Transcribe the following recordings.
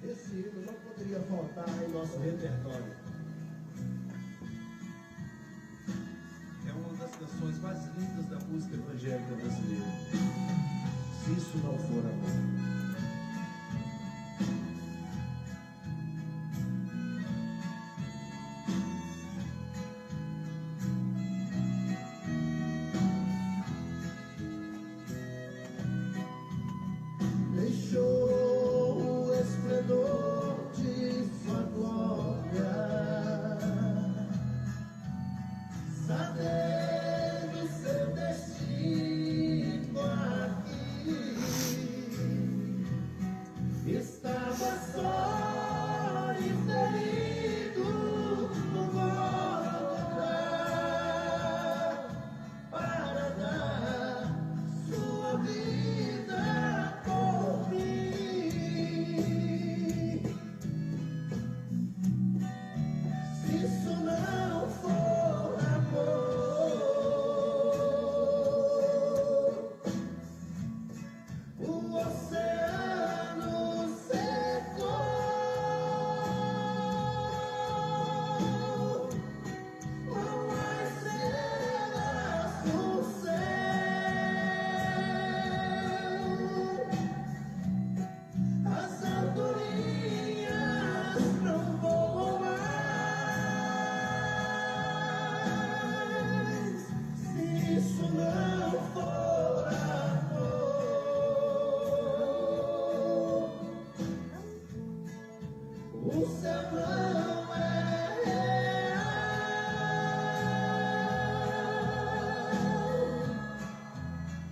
Esse hino não poderia faltar em nosso repertório. É uma das canções mais lindas da música evangélica brasileira. Se isso não for amor. Deixou o esplendor de sua glória, sabendo seu destino aqui. Estava só e ferido no Gólgota para dar sua vida por mim. Se isso não for amor, o oceano secou, não há estrelas no céu, as andorinhas não voam mais. Se isso não for amor, o céu não é real,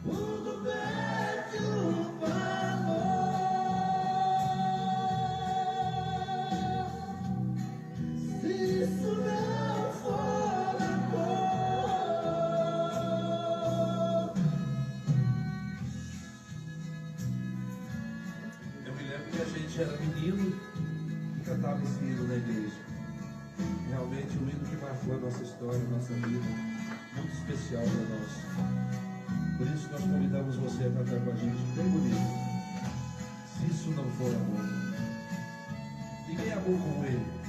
tudo perde o valor. Se isso não for amor. Eu me lembro que a gente era menino e cantava esse hino na igreja. Realmente um hino que marcou a nossa história, a nossa vida, muito especial para nós. Por isso nós convidamos você a cantar com a gente, bem bonito. Se isso não for amor. Ninguém amou como ele.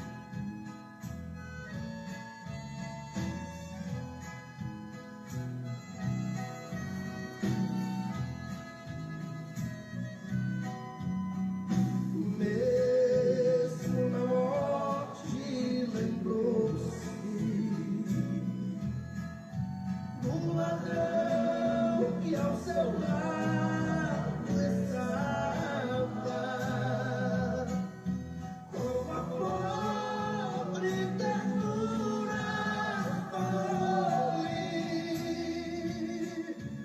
Mesmo na morte lembrou-se do ladrão que ao seu lado estava, com a pobre ternura foi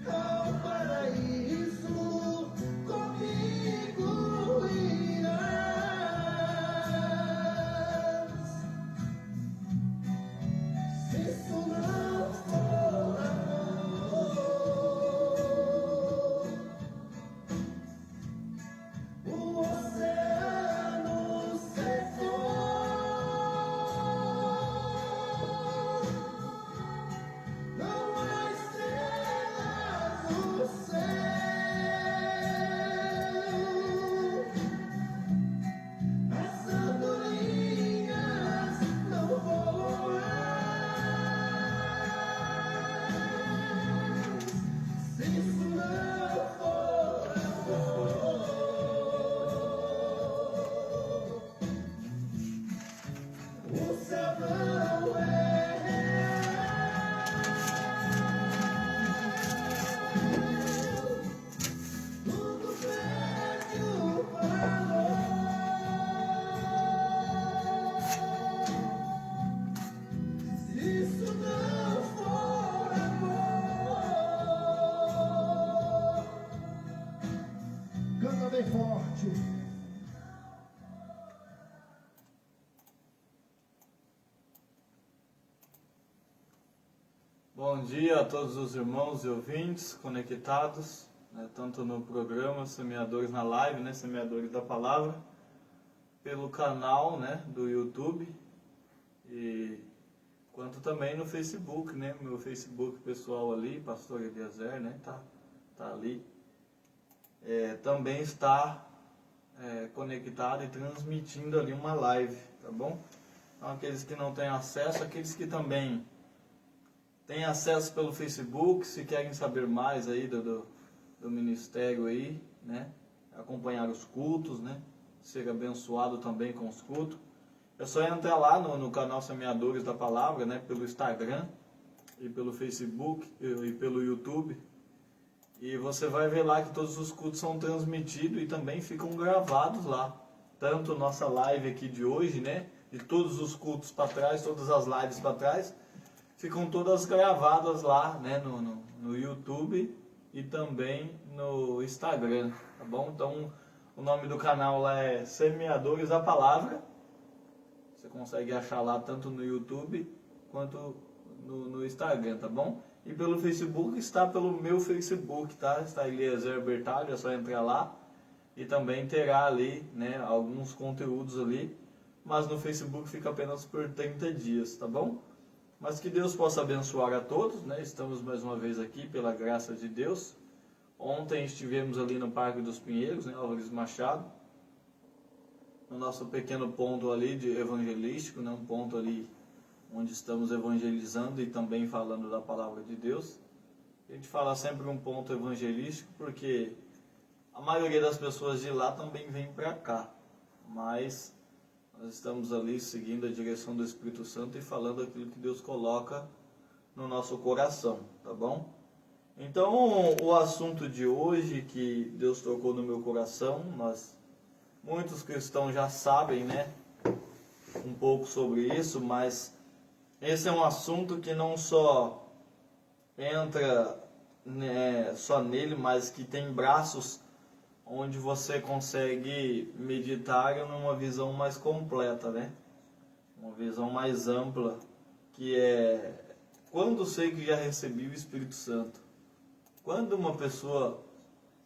ao paraíso comigo irás. Se isso não for amor, o oceano secou, não há estrelas no céu, as andorinhas não voam mais. Se isso não for amor, o céu não é real, tudo perde o valor. Se isso não for amor, canta bem forte. Bom dia a todos os irmãos e ouvintes conectados, né, tanto no programa Semeadores na Live, né, Semeadores da Palavra, pelo canal, né, do YouTube, e quanto também no Facebook, né, meu Facebook pessoal ali, Pastor Eliezer, né, tá ali. Também está conectado e transmitindo ali uma live, tá bom? Então, aqueles que não têm acesso, aqueles que também têm acesso pelo Facebook, se querem saber mais aí do ministério aí, né? Acompanhar os cultos, né? Ser abençoado também com os cultos. É só entrar lá no canal Semeadores da Palavra, né? Pelo Instagram e pelo Facebook e pelo YouTube. E você vai ver lá que todos os cultos são transmitidos e também ficam gravados lá. Tanto nossa live aqui de hoje, né? De todos os cultos para trás, todas as lives para trás, ficam todas gravadas lá, né? No YouTube e também no Instagram, tá bom? Então, o nome do canal lá é Semeadores da Palavra. Você consegue achar lá tanto no YouTube quanto no Instagram, tá bom? E pelo Facebook está pelo meu Facebook, tá? Está Eliezer Bertalho, é só entrar lá. E também terá ali, né, alguns conteúdos ali. Mas no Facebook fica apenas por 30 dias, tá bom? Mas que Deus possa abençoar a todos, né? Estamos mais uma vez aqui pela graça de Deus. Ontem estivemos ali no Parque dos Pinheiros, né, Álvares Machado. No nosso pequeno ponto ali de evangelístico, né, um ponto ali onde estamos evangelizando e também falando da palavra de Deus. A gente fala sempre um ponto evangelístico porque a maioria das pessoas de lá também vem para cá, mas nós estamos ali seguindo a direção do Espírito Santo e falando aquilo que Deus coloca no nosso coração, tá bom? Então, o assunto de hoje que Deus tocou no meu coração, muitos cristãos já sabem, né, um pouco sobre isso, mas esse é um assunto que não só entra, né, só nele, mas que tem braços onde você consegue meditar numa visão mais completa, né? Uma visão mais ampla, que é quando sei que já recebi o Espírito Santo. Quando uma pessoa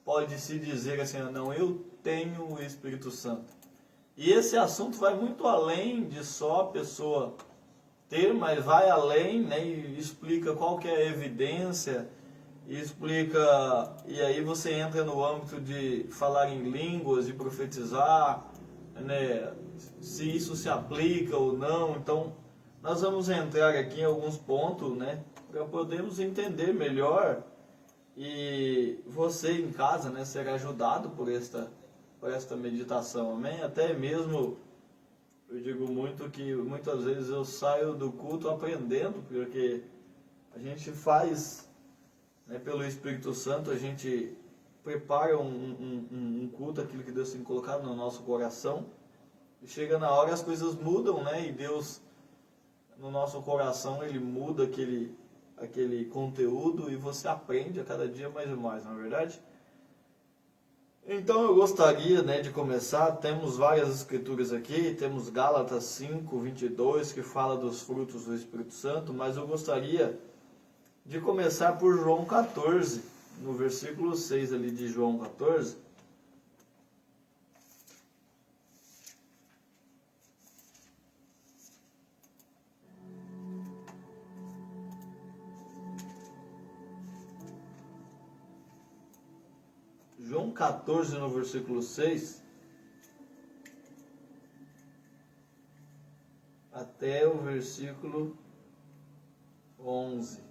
pode se dizer assim, não, eu tenho o Espírito Santo. E esse assunto vai muito além de só a pessoa ter, mas vai além, né, e explica qual que é a evidência, e explica, e aí você entra no âmbito de falar em línguas, de profetizar, né, se isso se aplica ou não. Então, nós vamos entrar aqui em alguns pontos, né, para podermos entender melhor, e você em casa, né, ser ajudado por esta meditação, amém? Até mesmo eu digo muito que muitas vezes eu saio do culto aprendendo, porque a gente faz, né, pelo Espírito Santo, a gente prepara um culto, aquilo que Deus tem colocado no nosso coração, e chega na hora as coisas mudam, né? E Deus, no nosso coração, Ele muda aquele conteúdo e você aprende a cada dia mais e mais, não é verdade? Então eu gostaria, né, de começar. Temos várias escrituras aqui, temos Gálatas 5:22 que fala dos frutos do Espírito Santo, mas eu gostaria de começar por João 14, no versículo 6 ali de João 14. João 14, no versículo 6, até o versículo 11.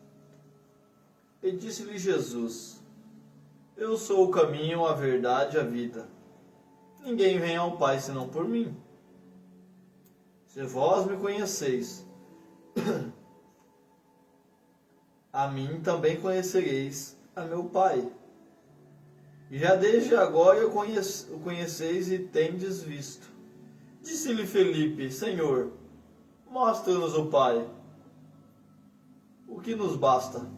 E disse-lhe Jesus: Eu sou o caminho, a verdade e a vida. Ninguém vem ao Pai senão por mim. Se vós me conheceis, a mim também conhecereis a meu Pai. E já desde agora o conheceis e tendes visto. Disse-lhe Felipe: Senhor, mostra-nos o Pai. O que nos basta?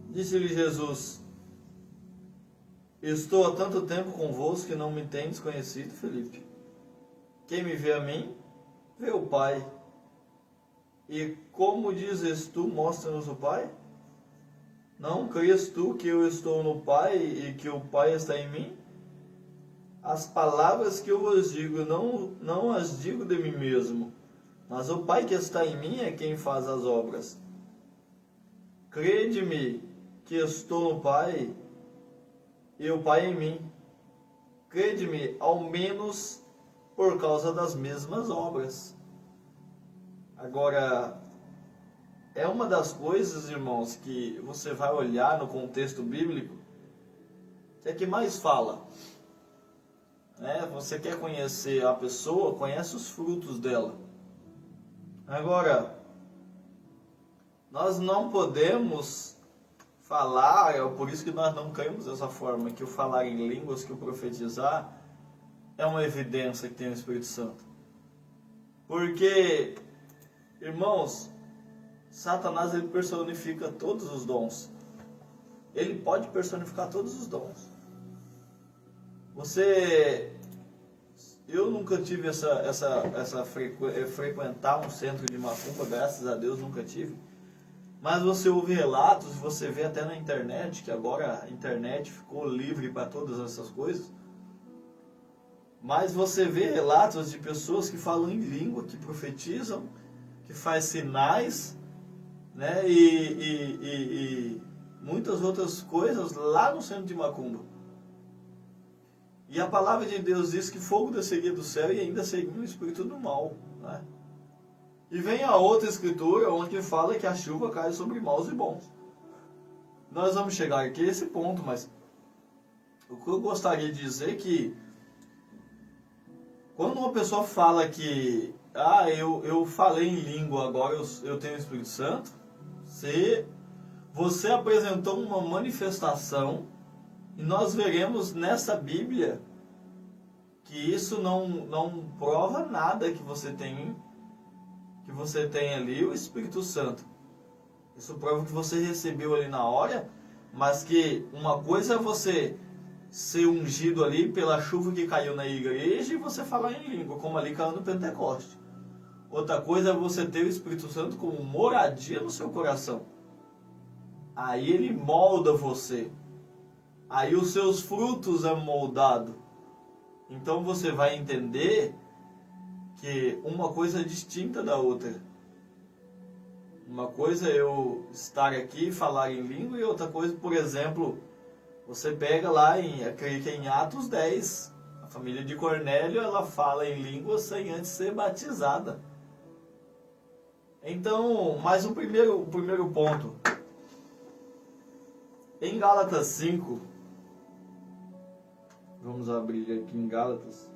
Disse-lhe Jesus: Estou há tanto tempo convosco que não me tendes conhecido, Felipe. Quem me vê a mim, vê o Pai. E como dizes tu, mostra-nos o Pai? Não crês tu que eu estou no Pai e que o Pai está em mim? As palavras que eu vos digo, não as digo de mim mesmo, mas o Pai que está em mim é quem faz as obras. Crede-me que estou no Pai e o Pai em mim. crede-me, ao menos por causa das mesmas obras. Agora, é uma das coisas, irmãos, que você vai olhar no contexto bíblico, que é que mais fala. Você quer conhecer a pessoa, conhece os frutos dela. Agora, nós não podemos falar, é por isso que nós não cremos dessa forma, que o falar em línguas, que o profetizar, é uma evidência que tem o Espírito Santo. Porque, irmãos, Satanás, ele personifica todos os dons. Ele pode personificar todos os dons. Eu nunca tive frequentar um centro de macumba, graças a Deus nunca tive. Mas você ouve relatos, você vê até na internet, que agora a internet ficou livre para todas essas coisas. Mas você vê relatos de pessoas que falam em língua, que profetizam, que faz sinais, né? E muitas outras coisas lá no centro de macumba. E a palavra de Deus diz que fogo desceria do céu e ainda seria um espírito do mal, né? E vem a outra escritura onde fala que a chuva cai sobre maus e bons. Nós vamos chegar aqui a esse ponto, mas o que eu gostaria de dizer é que quando uma pessoa fala que eu falei em língua, agora eu tenho o Espírito Santo, você apresentou uma manifestação. E nós veremos nessa Bíblia que isso não prova nada que você tem ali o Espírito Santo. Isso prova que você recebeu ali na hora, mas que uma coisa é você ser ungido ali pela chuva que caiu na igreja e você falar em língua, como ali caiu no Pentecoste. Outra coisa é você ter o Espírito Santo como moradia no seu coração. Aí ele molda você. Aí os seus frutos é moldado. Então você vai entender que uma coisa é distinta da outra. Uma coisa é eu estar aqui e falar em língua, e outra coisa, por exemplo, você pega lá, acredito que em Atos 10, a família de Cornélio, ela fala em língua sem antes ser batizada. Então, mas o primeiro ponto. Em Gálatas 5, vamos abrir aqui em Gálatas.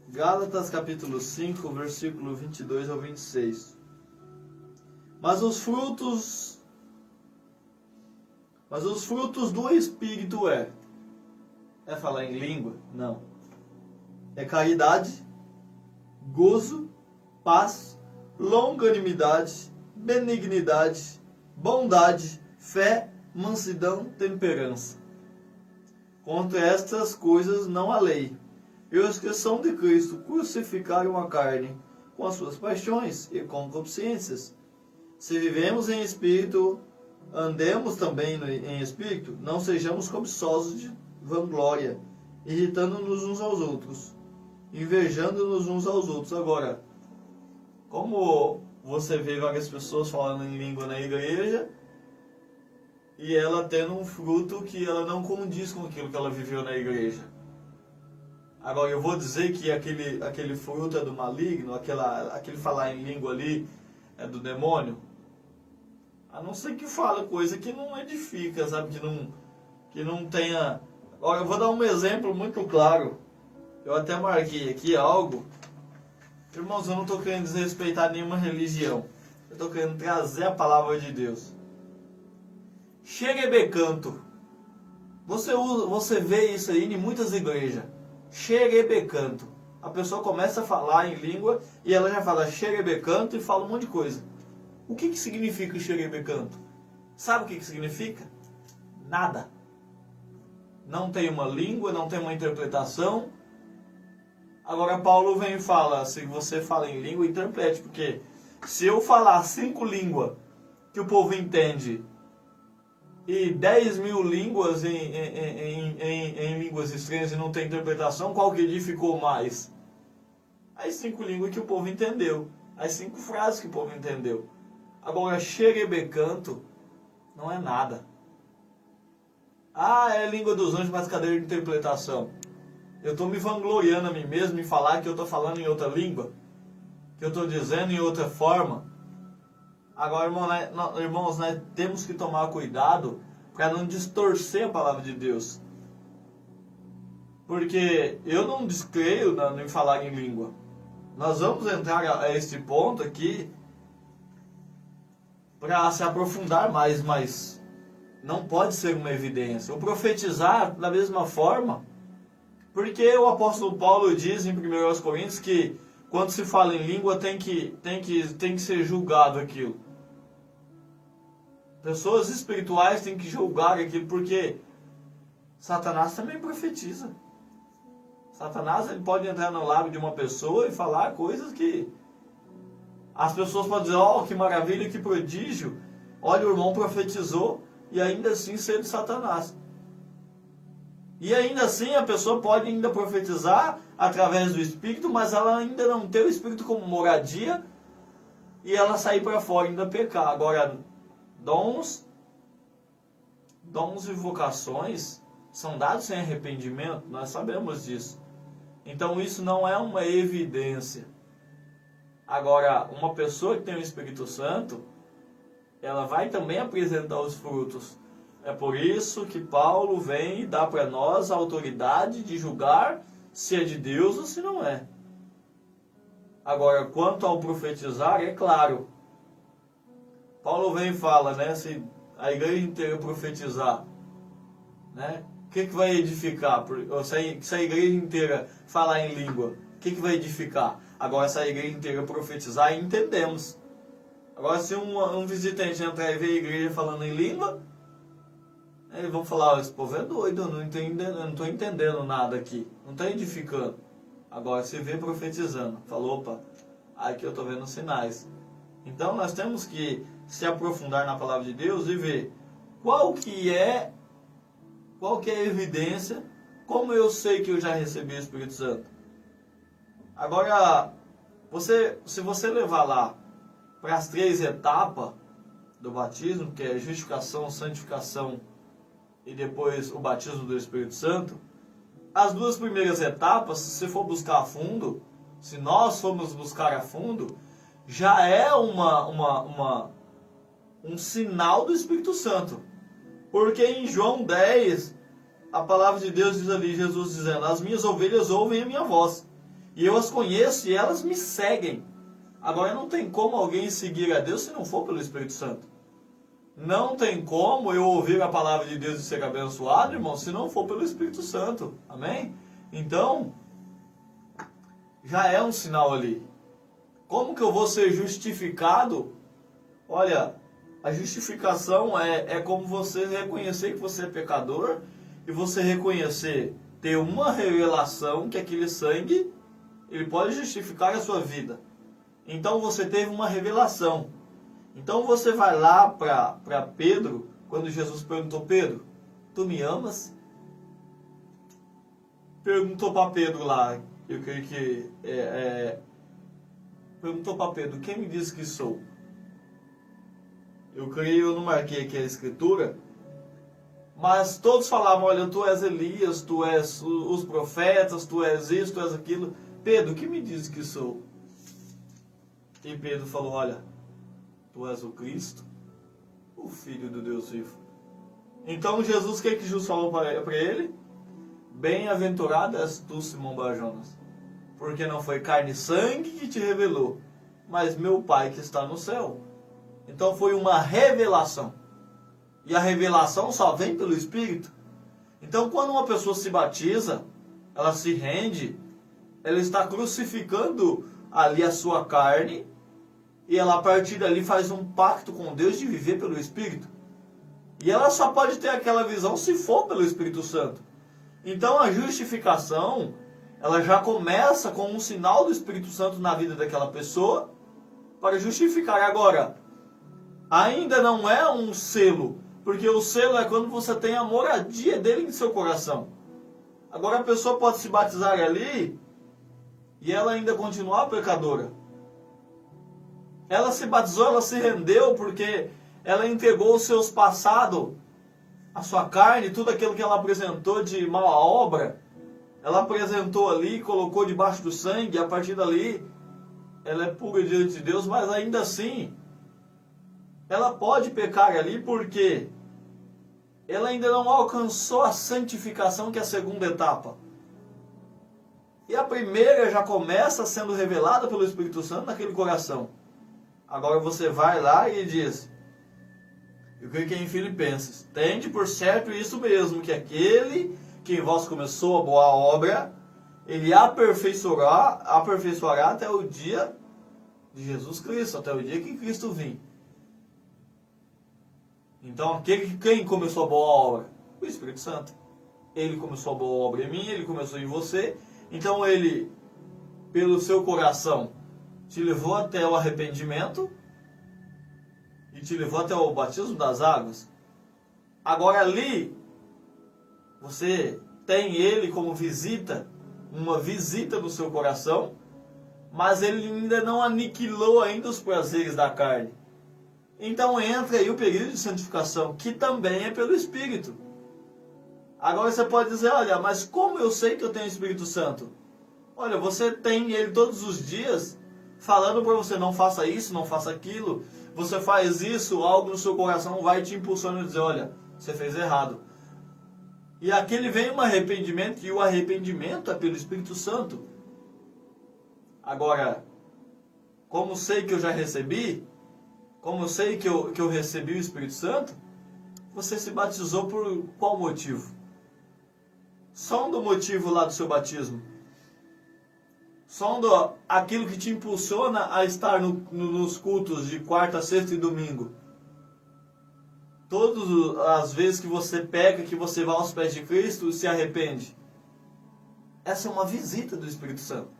Gálatas capítulo 5, versículo 22 ao 26. Mas os frutos do Espírito é falar em língua? Não. É caridade, gozo, paz, longanimidade, benignidade, bondade, fé, mansidão, temperança. Contra estas coisas não há lei. E os que são de Cristo crucificaram a carne com as suas paixões e concupiscências. Se vivemos em espírito, andemos também em espírito, não sejamos cobiçosos de vanglória, irritando-nos uns aos outros, invejando-nos uns aos outros. Agora, como você vê várias pessoas falando em língua na igreja e ela tendo um fruto que ela não condiz com aquilo que ela viveu na igreja. Agora, eu vou dizer que aquele fruto é do maligno, aquele falar em língua ali é do demônio? A não ser que fala coisa que não edifica, sabe? Que não tenha... Agora, eu vou dar um exemplo muito claro. Eu até marquei aqui algo. Irmãos, eu não estou querendo desrespeitar nenhuma religião. Eu estou querendo trazer a palavra de Deus. Xerebecanto. Você vê isso aí em muitas igrejas. Xerebecanto. A pessoa começa a falar em língua e ela já fala xerebecanto e fala um monte de coisa. O que significa o xerebecanto? Sabe o que significa? Nada. Não tem uma língua, não tem uma interpretação. Agora Paulo vem e fala, se você fala em língua, interprete. Porque se eu falar 5 línguas que o povo entende e 10.000 línguas em línguas estranhas e não tem interpretação, qual que edificou mais? As 5 línguas que o povo entendeu. As 5 frases que o povo entendeu. Agora, xerebecanto não é nada. Ah, é língua dos anjos, mas cadê a interpretação? Eu estou me vangloriando a mim mesmo em falar que eu estou falando em outra língua, que eu estou dizendo em outra forma. Agora, irmãos, nós temos que tomar cuidado para não distorcer a palavra de Deus. Porque eu não descreio em falar em língua. Nós vamos entrar a este ponto aqui para se aprofundar mais, mas não pode ser uma evidência. O profetizar da mesma forma, porque o apóstolo Paulo diz em 1 Coríntios que quando se fala em língua tem que ser julgado aquilo. Pessoas espirituais têm que julgar aquilo, porque Satanás também profetiza. Satanás ele pode entrar no lábio de uma pessoa e falar coisas que as pessoas podem dizer, que maravilha, que prodígio. Olha, o irmão profetizou, e ainda assim ser de Satanás. E ainda assim a pessoa pode ainda profetizar através do Espírito, mas ela ainda não tem o Espírito como moradia, e ela sair para fora e ainda pecar. Agora, dons e vocações são dados sem arrependimento, nós sabemos disso. Então isso não é uma evidência. Agora, uma pessoa que tem o Espírito Santo, ela vai também apresentar os frutos. É por isso que Paulo vem e dá para nós a autoridade de julgar se é de Deus ou se não é. Agora, quanto ao profetizar, é claro. Paulo vem e fala, se a igreja inteira profetizar, o que vai edificar? Se a igreja inteira falar em língua, o que vai edificar? Agora, se a igreja inteira profetizar, entendemos. Agora, se um visitante entrar e ver a igreja falando em língua, eles vão falar, esse povo é doido, eu não estou entendendo nada aqui, não está edificando. Agora, se vê profetizando, falou, opa, aqui eu estou vendo sinais. Então, nós temos que se aprofundar na palavra de Deus e ver qual que é a evidência, como eu sei que eu já recebi o Espírito Santo. Agora, se você levar lá para as 3 etapas do batismo, que é justificação, santificação e depois o batismo do Espírito Santo, as 2 primeiras etapas, se você for buscar a fundo, se nós formos buscar a fundo, já é um sinal do Espírito Santo. Porque em João 10, a palavra de Deus diz ali, Jesus dizendo, as minhas ovelhas ouvem a minha voz, e eu as conheço e elas me seguem. Agora não tem como alguém seguir a Deus se não for pelo Espírito Santo. Não tem como eu ouvir a palavra de Deus e ser abençoado, irmão, se não for pelo Espírito Santo. Amém? Então, já é um sinal ali. Como que eu vou ser justificado? Olha, a justificação é como você reconhecer que você é pecador e você reconhecer, ter uma revelação que aquele sangue, ele pode justificar a sua vida. Então você teve uma revelação. Então você vai lá para Pedro, quando Jesus perguntou, Pedro, tu me amas? Perguntou para Pedro lá, eu creio que perguntou para Pedro, quem me diz que sou? Eu não marquei aqui a escritura, mas todos falavam, olha, tu és Elias, tu és os profetas, tu és isso, tu és aquilo. Pedro, quem me diz que sou? E Pedro falou, olha, tu és o Cristo, o Filho do Deus vivo. Então Jesus, o que Jesus falou para ele? Bem-aventurado és tu, Simão Bar-Jonas, porque não foi carne e sangue que te revelou, mas meu Pai que está no céu. Então foi uma revelação. E a revelação só vem pelo Espírito. Então quando uma pessoa se batiza, ela se rende, ela está crucificando ali a sua carne, e ela a partir dali faz um pacto com Deus de viver pelo Espírito. E ela só pode ter aquela visão se for pelo Espírito Santo. Então a justificação, ela já começa com um sinal do Espírito Santo na vida daquela pessoa, para justificar. Agora, ainda não é um selo, porque o selo é quando você tem a moradia dele em seu coração. Agora a pessoa pode se batizar ali, e ela ainda continuar pecadora. Ela se batizou, ela se rendeu porque ela entregou o seus passados, a sua carne, tudo aquilo que ela apresentou de mal obra. Ela apresentou ali, colocou debaixo do sangue, e a partir dali ela é pura diante de Deus, mas ainda assim ela pode pecar ali porque ela ainda não alcançou a santificação, que é a segunda etapa. E a primeira já começa sendo revelada pelo Espírito Santo naquele coração. Agora você vai lá e diz, eu creio que é em Filipenses, tende por certo isso mesmo, que aquele que em vós começou a boa obra, ele aperfeiçoará até o dia de Jesus Cristo, até o dia que Cristo vir. Então, quem começou a boa obra? O Espírito Santo. Ele começou a boa obra em mim, ele começou em você. Então, ele, pelo seu coração, te levou até o arrependimento e te levou até o batismo das águas. Agora, ali, você tem ele como visita, uma visita no seu coração, mas ele ainda não aniquilou ainda os prazeres da carne. Então entra aí o período de santificação, que também é pelo Espírito. Agora você pode dizer, olha, mas como eu sei que eu tenho o Espírito Santo? Olha, você tem ele todos os dias, falando para você, não faça isso, não faça aquilo. Você faz isso, algo no seu coração vai te impulsionando a dizer, olha, você fez errado. E aquele vem um arrependimento, e o arrependimento é pelo Espírito Santo. Agora, como sei que eu já recebi, como eu sei que eu recebi o Espírito Santo, você se batizou por qual motivo? Sonda o motivo lá do seu batismo. Sonda aquilo que te impulsiona a estar nos cultos de quarta, sexta e domingo. Todas as vezes que você peca, que você vai aos pés de Cristo e se arrepende. Essa é uma visita do Espírito Santo.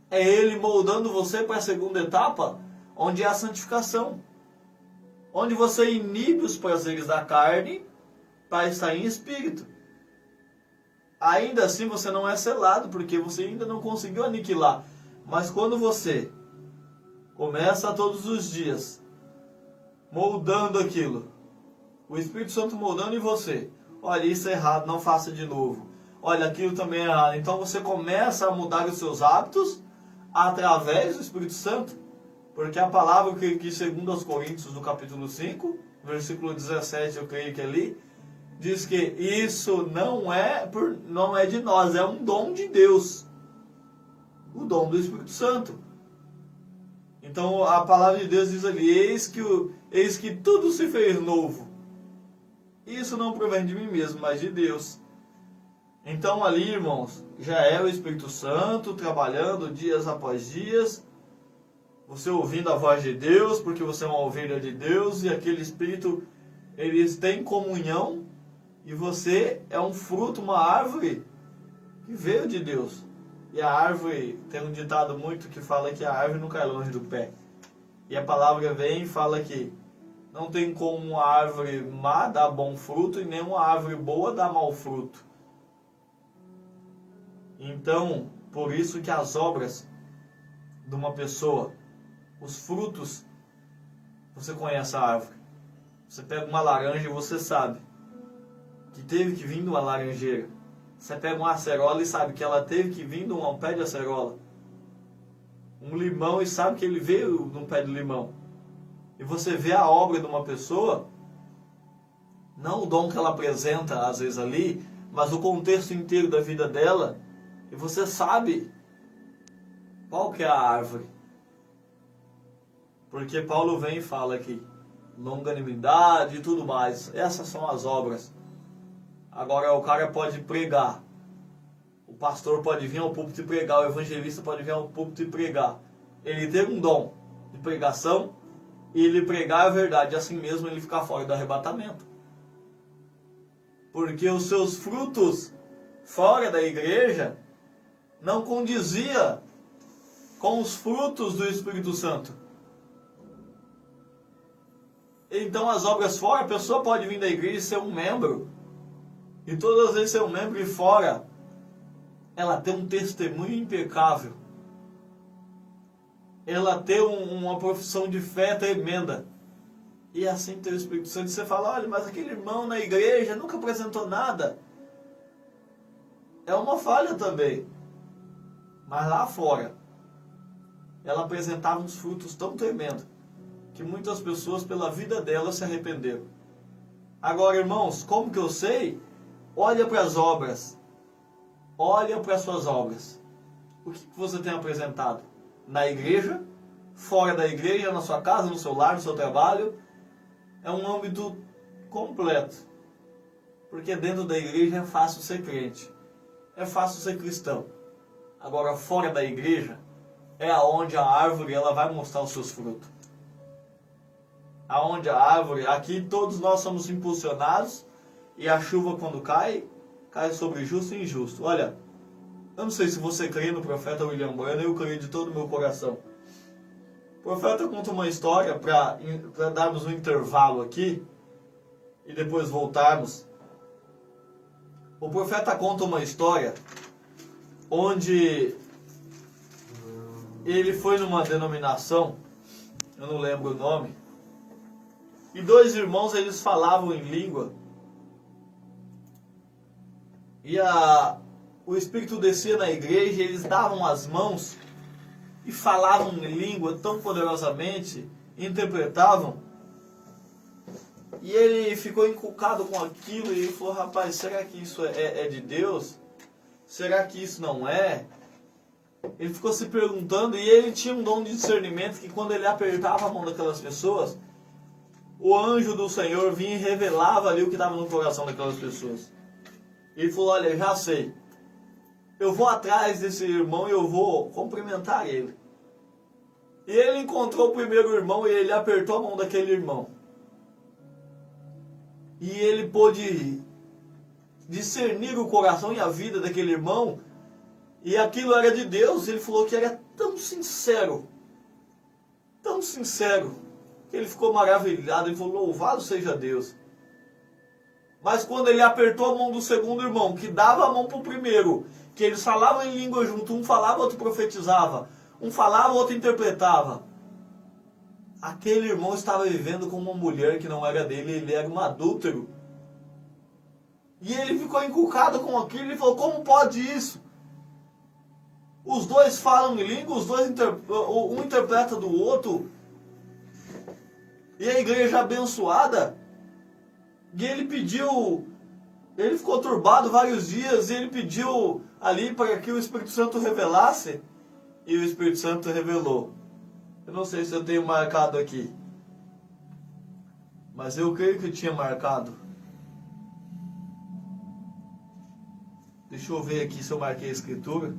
É Ele moldando você para a segunda etapa, onde é a santificação. Onde você inibe os prazeres da carne para estar em espírito. Ainda assim você não é selado, porque você ainda não conseguiu aniquilar. Mas quando você começa todos os dias moldando aquilo, o Espírito Santo moldando em você, olha, isso é errado, não faça de novo. Olha, aquilo também é errado. Então você começa a mudar os seus hábitos através do Espírito Santo. Porque a palavra que segundo aos Coríntios, no capítulo 5, versículo 17, eu creio que ali, diz que isso não é de nós, é um dom de Deus. O dom do Espírito Santo. Então a palavra de Deus diz ali, eis que tudo se fez novo. Isso não provém de mim mesmo, mas de Deus. Então ali, irmãos, já é o Espírito Santo trabalhando dias após dias, você ouvindo a voz de Deus, porque você é uma ovelha de Deus, e aquele Espírito, eles têm comunhão, e você é um fruto, uma árvore que veio de Deus. E a árvore, tem um ditado muito que fala que a árvore não cai longe do pé. E a palavra vem e fala que não tem como uma árvore má dar bom fruto, e nem uma árvore boa dar mau fruto. Então, por isso que as obras de uma pessoa, os frutos, você conhece a árvore. Você pega uma laranja e você sabe que teve que vir de uma laranjeira. Você pega uma acerola e sabe que ela teve que vir de um pé de acerola. Um limão e sabe que ele veio de um pé de limão. E você vê a obra de uma pessoa, não o dom que ela apresenta às vezes ali, mas o contexto inteiro da vida dela, e você sabe qual que é a árvore. Porque Paulo vem e fala aqui, longanimidade e tudo mais. Essas são as obras. Agora o cara pode pregar. O pastor pode vir ao púlpito e pregar. O evangelista pode vir ao púlpito e pregar. Ele tem um dom de pregação e ele pregar a verdade. Assim mesmo ele ficar fora do arrebatamento. Porque os seus frutos fora da igreja não condizia com os frutos do Espírito Santo. Então as obras fora, a pessoa pode vir da igreja e ser um membro. E todas as vezes ser um membro e fora, ela tem um testemunho impecável. ela ter uma profissão de fé tremenda. E assim ter o Espírito Santo. E você fala, olha, mas aquele irmão na igreja nunca apresentou nada. É uma falha também. Mas lá fora, ela apresentava uns frutos tão tremendos que muitas pessoas pela vida dela se arrependeram. Agora, irmãos, como que eu sei? Olha para as obras. Olha para as suas obras. O que você tem apresentado? Na igreja, fora da igreja, na sua casa, no seu lar, no seu trabalho. É um âmbito completo. Porque dentro da igreja é fácil ser crente. É fácil ser cristão. Agora, fora da igreja, é aonde a árvore ela vai mostrar os seus frutos. Aonde a árvore, aqui todos nós somos impulsionados, e a chuva quando cai, cai sobre justo e injusto. Olha, eu não sei se você crê no profeta William Branham, eu creio de todo o meu coração. O profeta conta uma história para darmos um intervalo aqui, e depois voltarmos. O profeta conta uma história onde ele foi numa denominação, eu não lembro o nome, e dois irmãos eles falavam em língua, e o Espírito descia na igreja, e eles davam as mãos e falavam em língua tão poderosamente, interpretavam, e ele ficou encucado com aquilo, e ele falou, rapaz, será que isso é de Deus? Será que isso não é? Ele ficou se perguntando, e ele tinha um dom de discernimento, que quando ele apertava a mão daquelas pessoas, o anjo do Senhor vinha e revelava ali o que estava no coração daquelas pessoas. Ele falou, olha, já sei, eu vou atrás desse irmão e eu vou cumprimentar ele. E ele encontrou o primeiro irmão e ele apertou a mão daquele irmão. E ele pôde discernir o coração e a vida daquele irmão, e aquilo era de Deus. Ele falou que era tão sincero, que ele ficou maravilhado. Ele falou, louvado seja Deus. Mas quando ele apertou a mão do segundo irmão, que dava a mão para o primeiro, que eles falavam em língua junto, um falava, outro profetizava, um falava, outro interpretava, aquele irmão estava vivendo com uma mulher que não era dele, ele era um adúltero. E ele ficou encucado com aquilo e falou, como pode isso? Os dois falam em língua, um interpreta do outro, e a igreja abençoada. E ele pediu, ele ficou turbado vários dias, e ele pediu ali para que o Espírito Santo revelasse, e o Espírito Santo revelou. Eu não sei se eu tenho marcado aqui, mas eu creio que eu tinha marcado. Deixa eu ver aqui se eu marquei a escritura.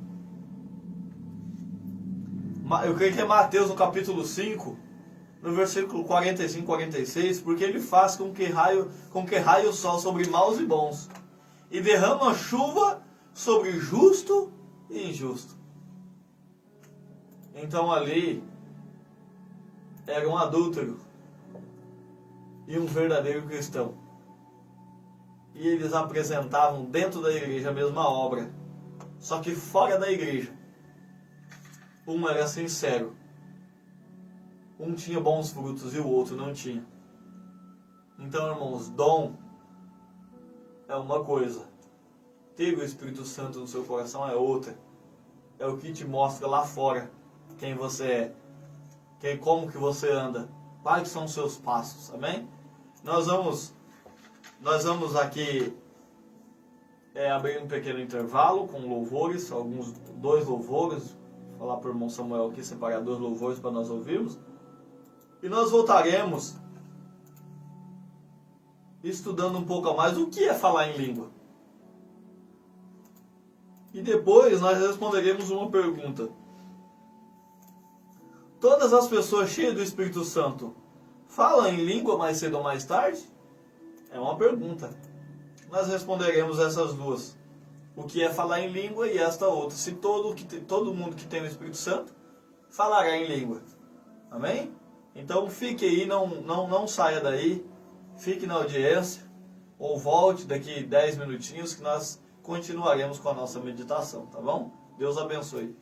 Eu creio que é Mateus no capítulo 5, no versículo 45 e 46, porque ele faz com que raie o sol sobre maus e bons, e derrama chuva sobre justo e injusto. Então ali era um adúltero e um verdadeiro cristão. E eles apresentavam dentro da igreja a mesma obra, só que fora da igreja. Um era sincero, um tinha bons frutos e o outro não tinha. Então, irmãos, dom é uma coisa, ter o Espírito Santo no seu coração é outra. É o que te mostra lá fora quem você é, como que você anda, quais são os seus passos, amém? Nós vamos aqui abrir um pequeno intervalo com louvores, dois louvores. Vou falar para o irmão Samuel aqui, separar 2 louvores para nós ouvirmos. E nós voltaremos estudando um pouco a mais o que é falar em língua. E depois nós responderemos uma pergunta. Todas as pessoas cheias do Espírito Santo falam em língua mais cedo ou mais tarde? É uma pergunta. Nós responderemos essas duas. O que é falar em língua e esta outra. Se todo mundo que tem o Espírito Santo falará em língua. Amém? Então fique aí, não saia daí. Fique na audiência. Ou volte daqui 10 minutinhos que nós continuaremos com a nossa meditação. Tá bom? Deus abençoe.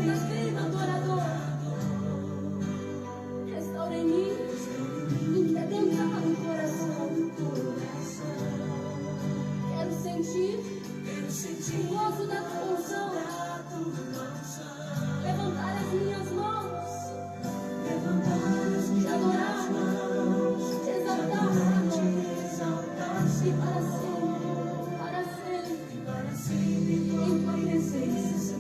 verdadeiro adorador. Restaura em mim inquebrantável coração. Quero sentir o gozo da tua unção. Levantar as minhas mãos, te adorar, te exaltar, e para sempre, em tua presença.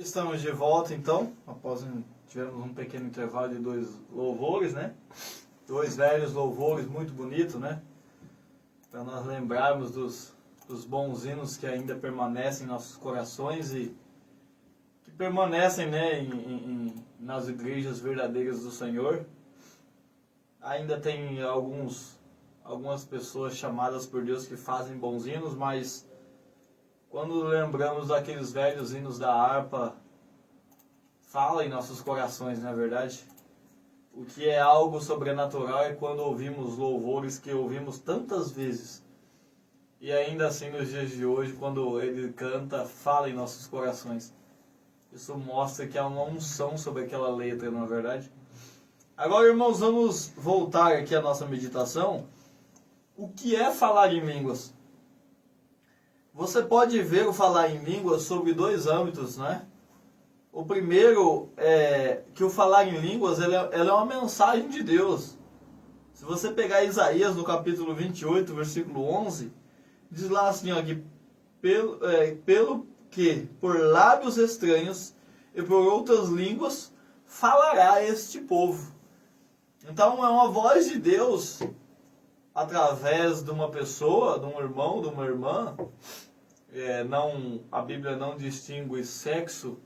Estamos de volta então, tivemos um pequeno intervalo de 2 louvores, né? 2 velhos louvores muito bonitos, né? Para nós lembrarmos dos bons hinos que ainda permanecem em nossos corações e que permanecem, né, nas igrejas verdadeiras do Senhor. Ainda tem algumas pessoas chamadas por Deus que fazem bons hinos, mas quando lembramos daqueles velhos hinos da harpa, fala em nossos corações, não é verdade? O que é algo sobrenatural é quando ouvimos louvores que ouvimos tantas vezes. E ainda assim, nos dias de hoje, quando ele canta, fala em nossos corações. Isso mostra que há uma unção sobre aquela letra, não é verdade? Agora, irmãos, vamos voltar aqui à nossa meditação. O que é falar em línguas? Você pode ver o falar em línguas sobre 2 âmbitos, né? O primeiro é que o falar em línguas ela é uma mensagem de Deus. Se você pegar Isaías no capítulo 28, versículo 11, diz lá assim, ó, que pelo que por lábios estranhos e por outras línguas falará este povo. Então é uma voz de Deus através de uma pessoa, de um irmão, de uma irmã. A Bíblia não distingue sexo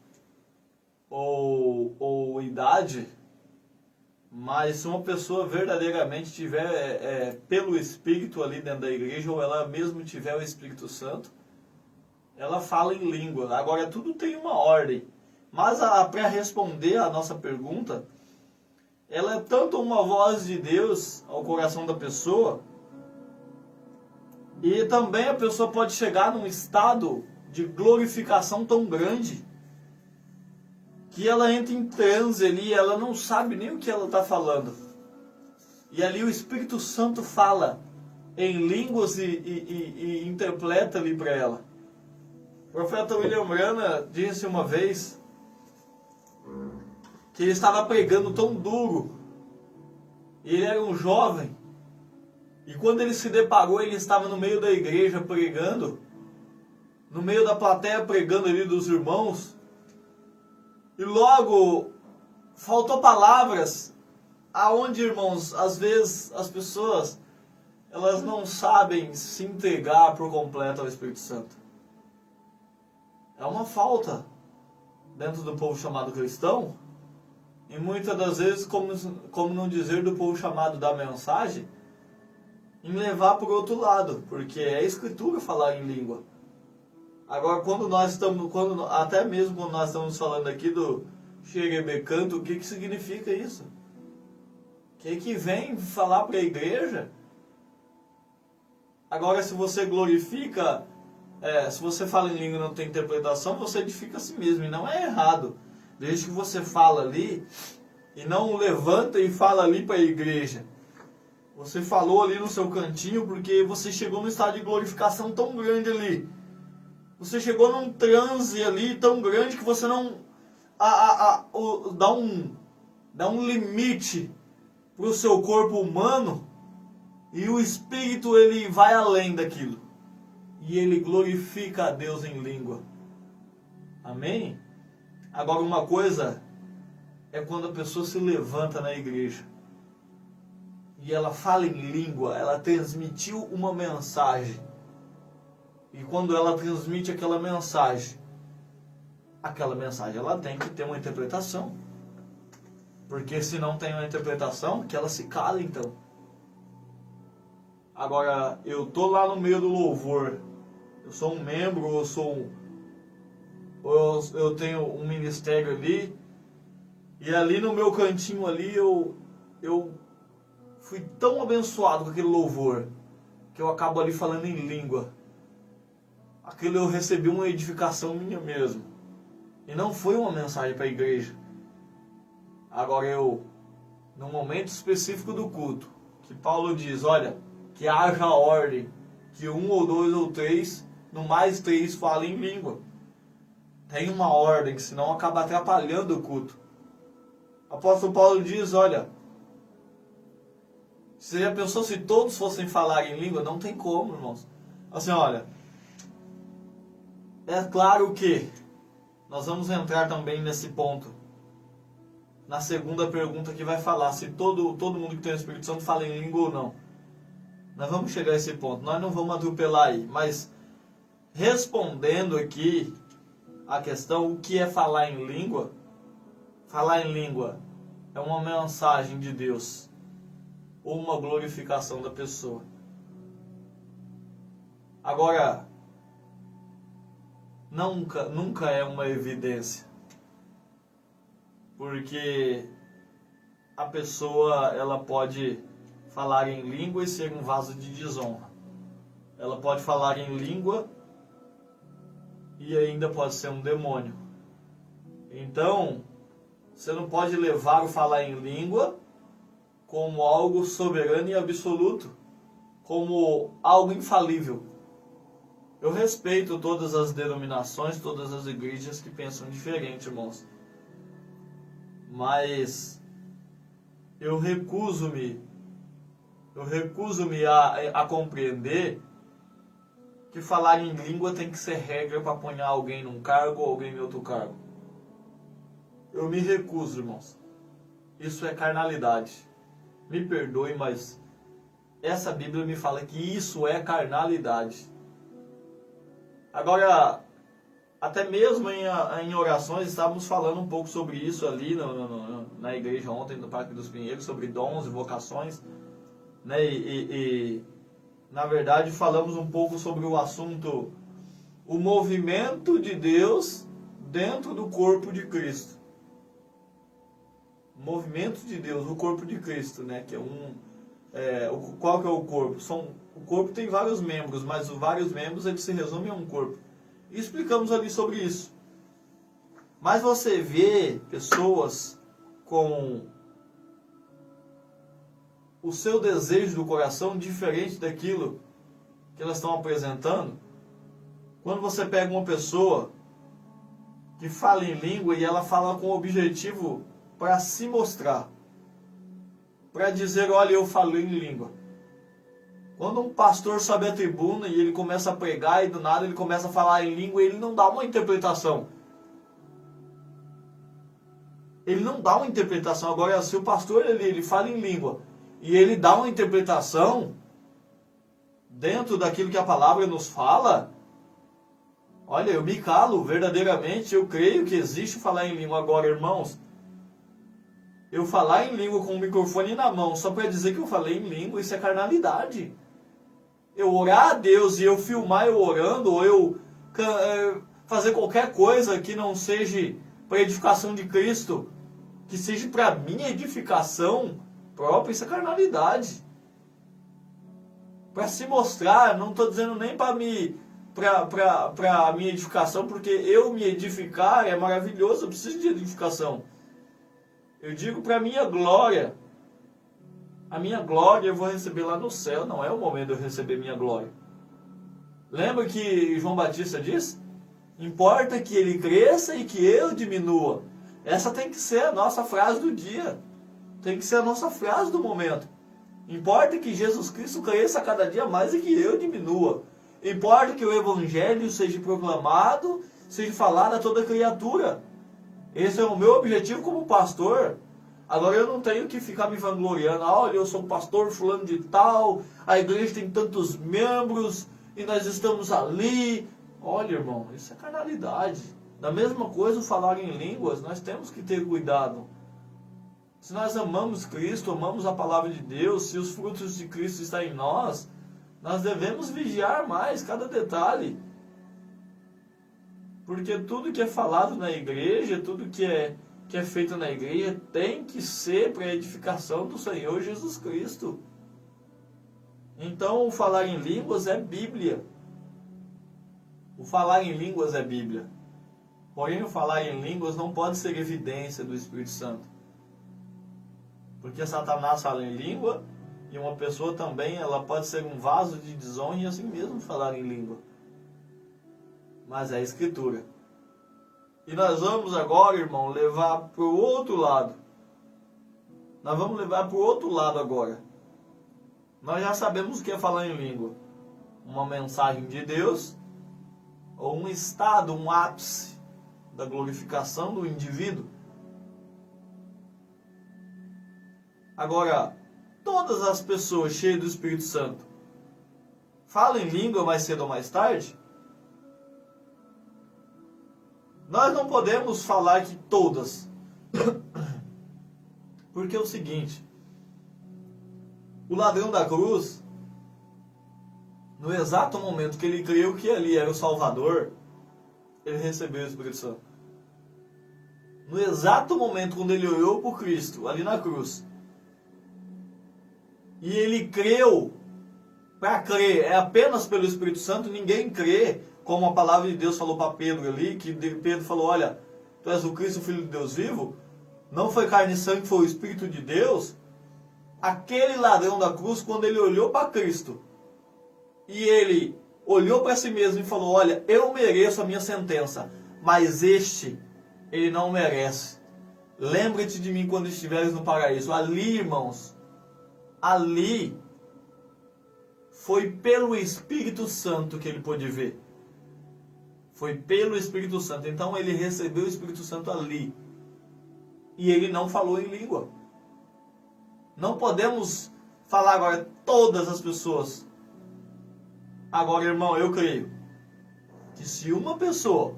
ou idade, mas se uma pessoa verdadeiramente tiver pelo Espírito ali dentro da igreja, ou ela mesmo tiver o Espírito Santo, ela fala em língua. Agora, tudo tem uma ordem, mas para responder a nossa pergunta, ela é tanto uma voz de Deus ao coração da pessoa, e também a pessoa pode chegar num estado de glorificação tão grande que ela entra em transe ali, ela não sabe nem o que ela está falando. E ali o Espírito Santo fala em línguas e interpreta ali para ela. O profeta William Branham disse uma vez que ele estava pregando tão duro, e ele era um jovem, e quando ele se deparou, ele estava no meio da igreja pregando, no meio da plateia pregando ali dos irmãos, e logo faltou palavras, aonde, irmãos, às vezes as pessoas, elas não sabem se entregar por completo ao Espírito Santo. É uma falta dentro do povo chamado cristão, e muitas das vezes, como não dizer do povo chamado da mensagem, em levar para o outro lado, porque é a Escritura falar em língua. Agora, até mesmo quando nós estamos falando aqui do xerebecanto, o que significa isso? Que vem falar para a igreja? Agora, se você glorifica, se você fala em língua e não tem interpretação, você edifica a si mesmo, e não é errado. Desde que você fala ali, e não levanta e fala ali para a igreja. Você falou ali no seu cantinho, porque você chegou num estado de glorificação tão grande ali. Você chegou num transe ali tão grande que você não dá um limite para o seu corpo humano, e o Espírito ele vai além daquilo. E ele glorifica a Deus em língua. Amém? Agora, uma coisa é quando a pessoa se levanta na igreja e ela fala em língua, ela transmitiu uma mensagem. E quando ela transmite aquela mensagem ela tem que ter uma interpretação. Porque se não tem uma interpretação, que ela se cala então. Agora, eu tô lá no meio do louvor, eu sou um membro, eu tenho um ministério ali, e ali no meu cantinho ali eu fui tão abençoado com aquele louvor, que eu acabo ali falando em língua. Aquilo eu recebi uma edificação minha mesmo, e não foi uma mensagem para a igreja. Agora num momento específico do culto, que Paulo diz, olha, que haja ordem, que 1 ou 2 ou 3, no mais 3 falem em língua. Tem uma ordem, que senão acaba atrapalhando o culto. O apóstolo Paulo diz, olha, se a pessoa, se todos fossem falar em língua, não tem como, irmãos. Assim, olha, é claro que nós vamos entrar também nesse ponto. Na segunda pergunta que vai falar se todo mundo que tem o Espírito Santo fala em língua ou não. Nós vamos chegar a esse ponto. Nós não vamos atropelar aí. Mas respondendo aqui a questão, o que é falar em língua? Falar em língua é uma mensagem de Deus ou uma glorificação da pessoa. Agora, nunca é uma evidência. Porque a pessoa, ela pode falar em língua e ser um vaso de desonra. Ela pode falar em língua e ainda pode ser um demônio. Então, você não pode levar o falar em língua como algo soberano e absoluto, como algo infalível. Eu respeito todas as denominações, todas as igrejas que pensam diferente, irmãos. Mas eu recuso-me a compreender que falar em língua tem que ser regra para apanhar alguém num cargo ou alguém em outro cargo. Eu me recuso, irmãos. Isso é carnalidade. Me perdoe, mas essa Bíblia me fala que isso é carnalidade. Agora, até mesmo em orações, estávamos falando um pouco sobre isso ali na igreja ontem, no Parque dos Pinheiros, sobre dons e vocações, né? Na verdade, falamos um pouco sobre o assunto, o movimento de Deus dentro do corpo de Cristo. O movimento de Deus, o corpo de Cristo, né? Que é qual que é o corpo? O corpo tem vários membros, mas os vários membros eles se resumem a um corpo. E explicamos ali sobre isso. Mas você vê pessoas com o seu desejo do coração diferente daquilo que elas estão apresentando. Quando você pega uma pessoa que fala em língua e ela fala com o objetivo para se mostrar, para dizer, olha, eu falo em língua. Quando um pastor sobe a tribuna e ele começa a pregar e do nada ele começa a falar em língua, ele não dá uma interpretação. Ele não dá uma interpretação. Agora, se o pastor ele fala em língua e ele dá uma interpretação dentro daquilo que a palavra nos fala, olha, eu me calo verdadeiramente, eu creio que existe falar em língua. Agora, irmãos, eu falar em língua com o microfone na mão só para dizer que eu falei em língua, isso é carnalidade. Eu orar a Deus e eu filmar eu orando, ou eu fazer qualquer coisa que não seja para edificação de Cristo, que seja para minha edificação própria, isso é carnalidade. Para se mostrar, não estou dizendo nem para minha edificação, porque eu me edificar é maravilhoso, eu preciso de edificação. Eu digo para minha glória. A minha glória eu vou receber lá no céu, não é o momento de eu receber minha glória. Lembra que João Batista disse? Importa que ele cresça e que eu diminua. Essa tem que ser a nossa frase do dia. Tem que ser a nossa frase do momento. Importa que Jesus Cristo cresça cada dia mais e que eu diminua. Importa que o Evangelho seja proclamado, seja falado a toda criatura. Esse é o meu objetivo como pastor. Agora eu não tenho que ficar me vangloriando. Olha, eu sou um pastor fulano de tal, a igreja tem tantos membros e nós estamos ali. Olha, irmão, isso é carnalidade. Da mesma coisa, o falar em línguas, nós temos que ter cuidado. Se nós amamos Cristo, amamos a palavra de Deus, se os frutos de Cristo estão em nós, nós devemos vigiar mais cada detalhe. Porque tudo que é falado na igreja, tudo que é feito na igreja, tem que ser para a edificação do Senhor Jesus Cristo. Então, o falar em línguas é Bíblia. O falar em línguas é Bíblia. Porém, o falar em línguas não pode ser evidência do Espírito Santo. Porque Satanás fala em língua e uma pessoa também, ela pode ser um vaso de desonra e assim mesmo falar em língua. Mas é a Escritura. E nós vamos agora, irmão, levar para o outro lado. Nós vamos levar para o outro lado agora. Nós já sabemos o que é falar em língua. Uma mensagem de Deus, ou um estado, um ápice da glorificação do indivíduo. Agora, todas as pessoas cheias do Espírito Santo falam em língua mais cedo ou mais tarde? Nós não podemos falar que todas. Porque é o seguinte, o ladrão da cruz, no exato momento que ele creu que ali era o Salvador, ele recebeu o Espírito Santo. No exato momento quando ele olhou para Cristo, ali na cruz, e ele creu, para crer é apenas pelo Espírito Santo, ninguém crê, como a palavra de Deus falou para Pedro ali, que Pedro falou, olha, tu és o Cristo, o Filho de Deus vivo, não foi carne e sangue, foi o Espírito de Deus. Aquele ladrão da cruz, quando ele olhou para Cristo, e ele olhou para si mesmo e falou, olha, eu mereço a minha sentença, mas este, ele não merece. Lembre-te de mim quando estiveres no paraíso. Ali, irmãos, ali foi pelo Espírito Santo que ele pôde ver. Foi pelo Espírito Santo. Então ele recebeu o Espírito Santo ali. E ele não falou em língua. Não podemos falar agora todas as pessoas. Agora, irmão, eu creio que se uma pessoa,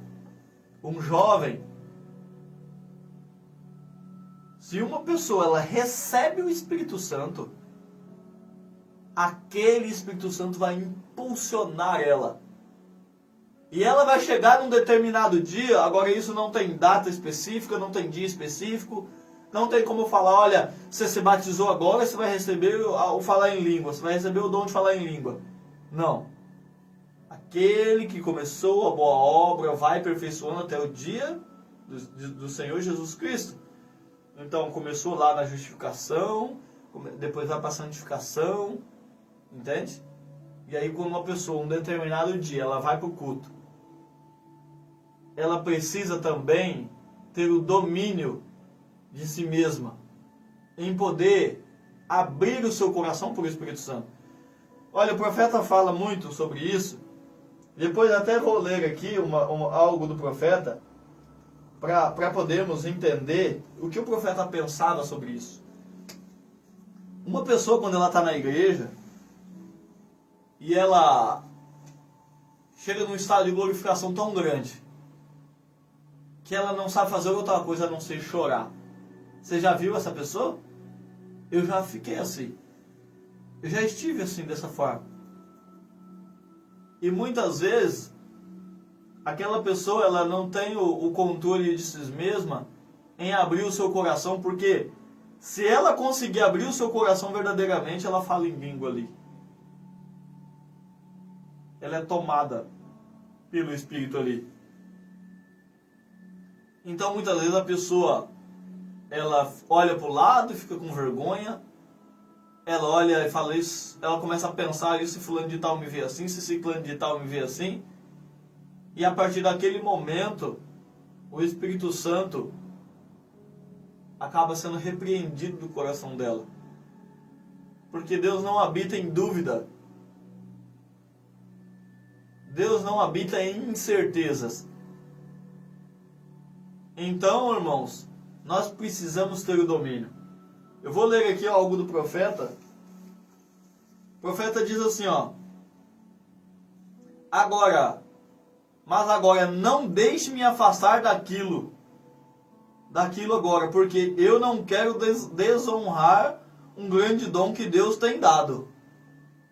um jovem, se uma pessoa ela recebe o Espírito Santo, aquele Espírito Santo vai impulsionar ela. E ela vai chegar num determinado dia, agora isso não tem data específica, não tem dia específico, não tem como falar, olha, você se batizou agora, você vai receber o falar em língua, você vai receber o dom de falar em língua. Não. Aquele que começou a boa obra vai aperfeiçoando até o dia do Senhor Jesus Cristo. Então começou lá na justificação, depois vai para a santificação, entende? E aí quando uma pessoa, um determinado dia, ela vai para o culto, ela precisa também ter o domínio de si mesma, em poder abrir o seu coração para o Espírito Santo. Olha, o profeta fala muito sobre isso. Depois até vou ler aqui algo do profeta, para podermos entender o que o profeta pensava sobre isso. Uma pessoa, quando ela está na igreja, e ela chega num estado de glorificação tão grande, que ela não sabe fazer outra coisa a não ser chorar. Você já viu essa pessoa? Eu já fiquei assim. Eu já estive assim, dessa forma. E muitas vezes, aquela pessoa ela não tem o controle de si mesma em abrir o seu coração, porque se ela conseguir abrir o seu coração verdadeiramente, ela fala em língua ali. Ela é tomada pelo Espírito ali. Então muitas vezes a pessoa ela olha para o lado e fica com vergonha. Ela olha e fala isso, ela começa a pensar, se fulano de tal me vê assim, se ciclano de tal me vê assim. E a partir daquele momento, o Espírito Santo acaba sendo repreendido do coração dela. Porque Deus não habita em dúvida. Deus não habita em incertezas. Então, irmãos, nós precisamos ter o domínio. Eu vou ler aqui algo do profeta. O profeta diz assim, ó. Mas agora não deixe me afastar daquilo agora, porque eu não quero desonrar um grande dom que Deus tem dado.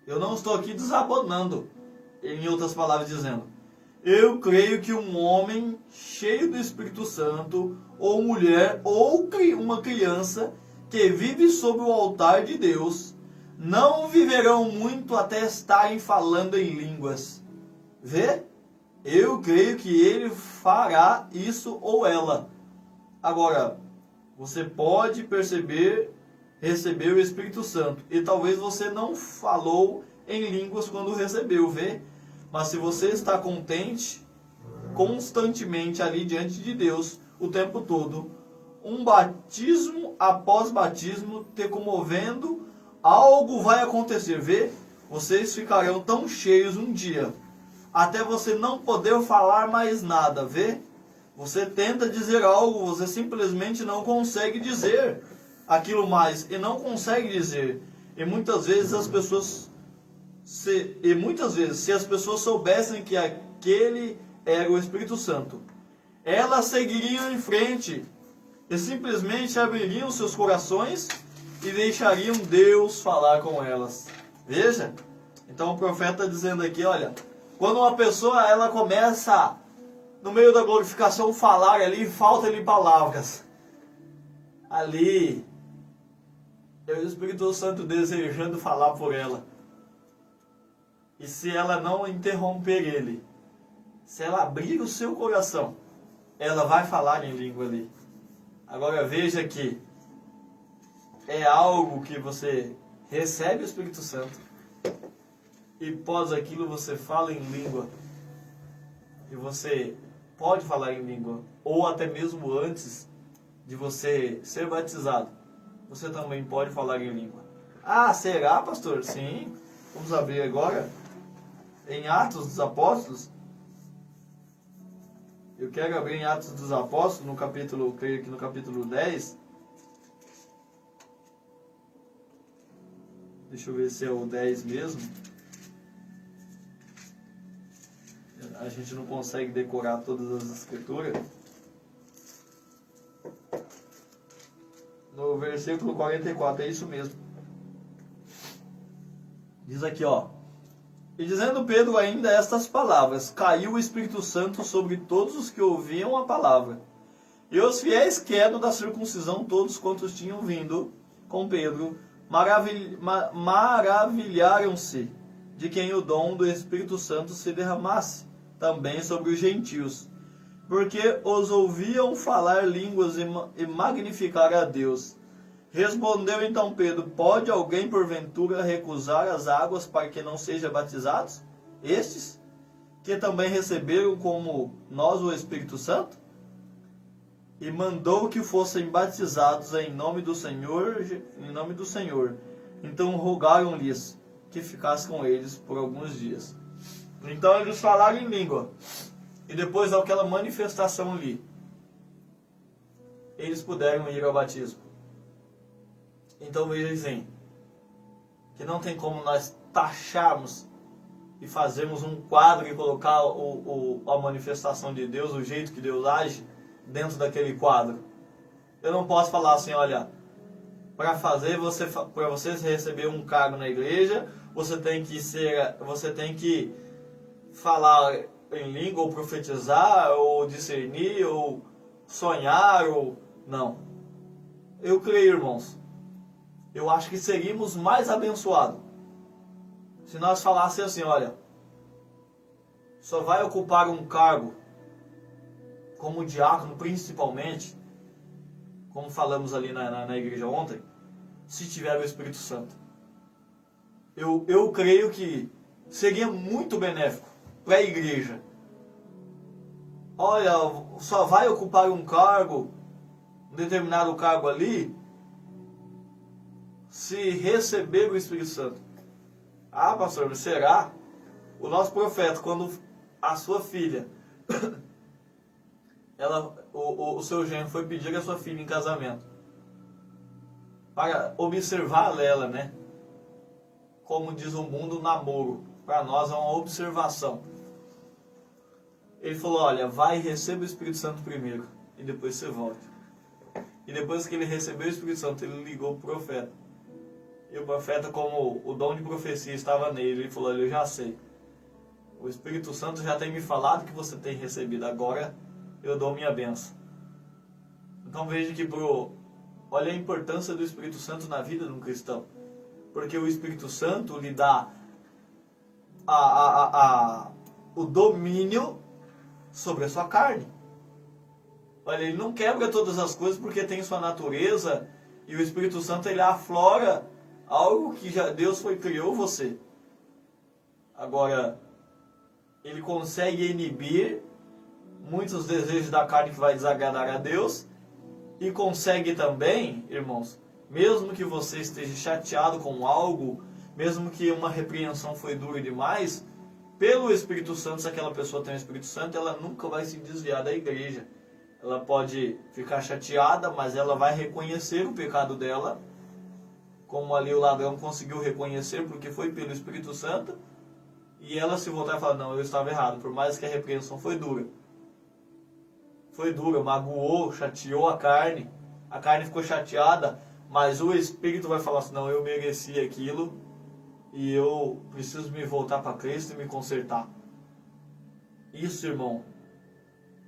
Eu não estou aqui desabonando, em outras palavras dizendo. Eu creio que um homem cheio do Espírito Santo, ou mulher, ou uma criança que vive sob o altar de Deus, não viverão muito até estarem falando em línguas. Vê? Eu creio que ele fará isso ou ela. Agora, você pode receber o Espírito Santo. E talvez você não falou em línguas quando recebeu, vê? Mas se você está contente, constantemente ali diante de Deus, o tempo todo, um batismo após batismo te comovendo, algo vai acontecer, vê? Vocês ficarão tão cheios um dia, até você não poder falar mais nada, vê? Você tenta dizer algo, você simplesmente não consegue dizer aquilo mais. E não consegue dizer. E muitas vezes as pessoas... se as pessoas soubessem que aquele era o Espírito Santo, elas seguiriam em frente e simplesmente abririam seus corações e deixariam Deus falar com elas. Veja, então o profeta está dizendo aqui, olha, quando uma pessoa ela começa no meio da glorificação falar ali, falta-lhe palavras. Ali é o Espírito Santo desejando falar por ela. E se ela não interromper ele, se ela abrir o seu coração, ela vai falar em língua ali. Agora veja que é algo que você recebe o Espírito Santo e após aquilo você fala em língua. E você pode falar em língua, ou até mesmo antes de você ser batizado, você também pode falar em língua. Ah, será, pastor? Sim. Vamos abrir agora em Atos dos Apóstolos. Eu quero abrir em Atos dos Apóstolos, no capítulo, creio que no capítulo 10. Deixa eu ver se é o 10 mesmo. A gente não consegue decorar todas as escrituras. No versículo 44, é isso mesmo. Diz aqui, ó. E dizendo Pedro ainda estas palavras, caiu o Espírito Santo sobre todos os que ouviam a palavra. E os fiéis quedo da circuncisão, todos quantos tinham vindo com Pedro, maravilharam-se de quem o dom do Espírito Santo se derramasse também sobre os gentios, porque os ouviam falar línguas e magnificar a Deus. Respondeu então Pedro, pode alguém porventura recusar as águas para que não sejam batizados? Estes, que também receberam como nós o Espírito Santo? E mandou que fossem batizados em nome do Senhor. Então rogaram-lhes que ficasse com eles por alguns dias. Então eles falaram em língua. E depois daquela manifestação ali, eles puderam ir ao batismo. Então dizem que não tem como nós taxarmos e fazermos um quadro e colocar a manifestação de Deus, o jeito que Deus age dentro daquele quadro. Eu não posso falar assim, olha, para você receber um cargo na igreja, você tem que falar em língua, ou profetizar, ou discernir, ou sonhar, ou não. Eu creio, irmãos, eu acho que seríamos mais abençoados se nós falássemos assim, olha, só vai ocupar um cargo como diácono, principalmente, como falamos ali na igreja ontem, se tiver o Espírito Santo. Eu creio que seria muito benéfico para a igreja. Olha, só vai ocupar um cargo, um determinado cargo ali, se receber o Espírito Santo. Ah, pastor, mas será? O nosso profeta, quando a sua filha, o seu genro foi pedir a sua filha em casamento, para observar ela, né? Como diz o mundo, namoro. Para nós é uma observação. Ele falou, olha, vai e receba o Espírito Santo primeiro, e depois você volta. E depois que ele recebeu o Espírito Santo, ele ligou o profeta. E o profeta, como o dom de profecia estava nele, ele falou, eu já sei. O Espírito Santo já tem me falado que você tem recebido, agora eu dou minha bênção. Então veja que olha a importância do Espírito Santo na vida de um cristão. Porque o Espírito Santo lhe dá o domínio sobre a sua carne. Olha, ele não quebra todas as coisas porque tem sua natureza, e o Espírito Santo ele aflora algo que já Deus criou você. Agora, ele consegue inibir muitos desejos da carne que vai desagradar a Deus, e consegue também, irmãos, mesmo que você esteja chateado com algo, mesmo que uma repreensão foi dura demais, pelo Espírito Santo, se aquela pessoa tem o Espírito Santo, ela nunca vai se desviar da igreja. ela pode ficar chateada, mas ela vai reconhecer o pecado dela, como ali o ladrão conseguiu reconhecer, porque foi pelo Espírito Santo, e ela se voltar e falar, não, eu estava errado, por mais que a repreensão foi dura, magoou, chateou a carne ficou chateada, mas o Espírito vai falar assim, não, eu mereci aquilo, e eu preciso me voltar para Cristo e me consertar. Isso, irmão,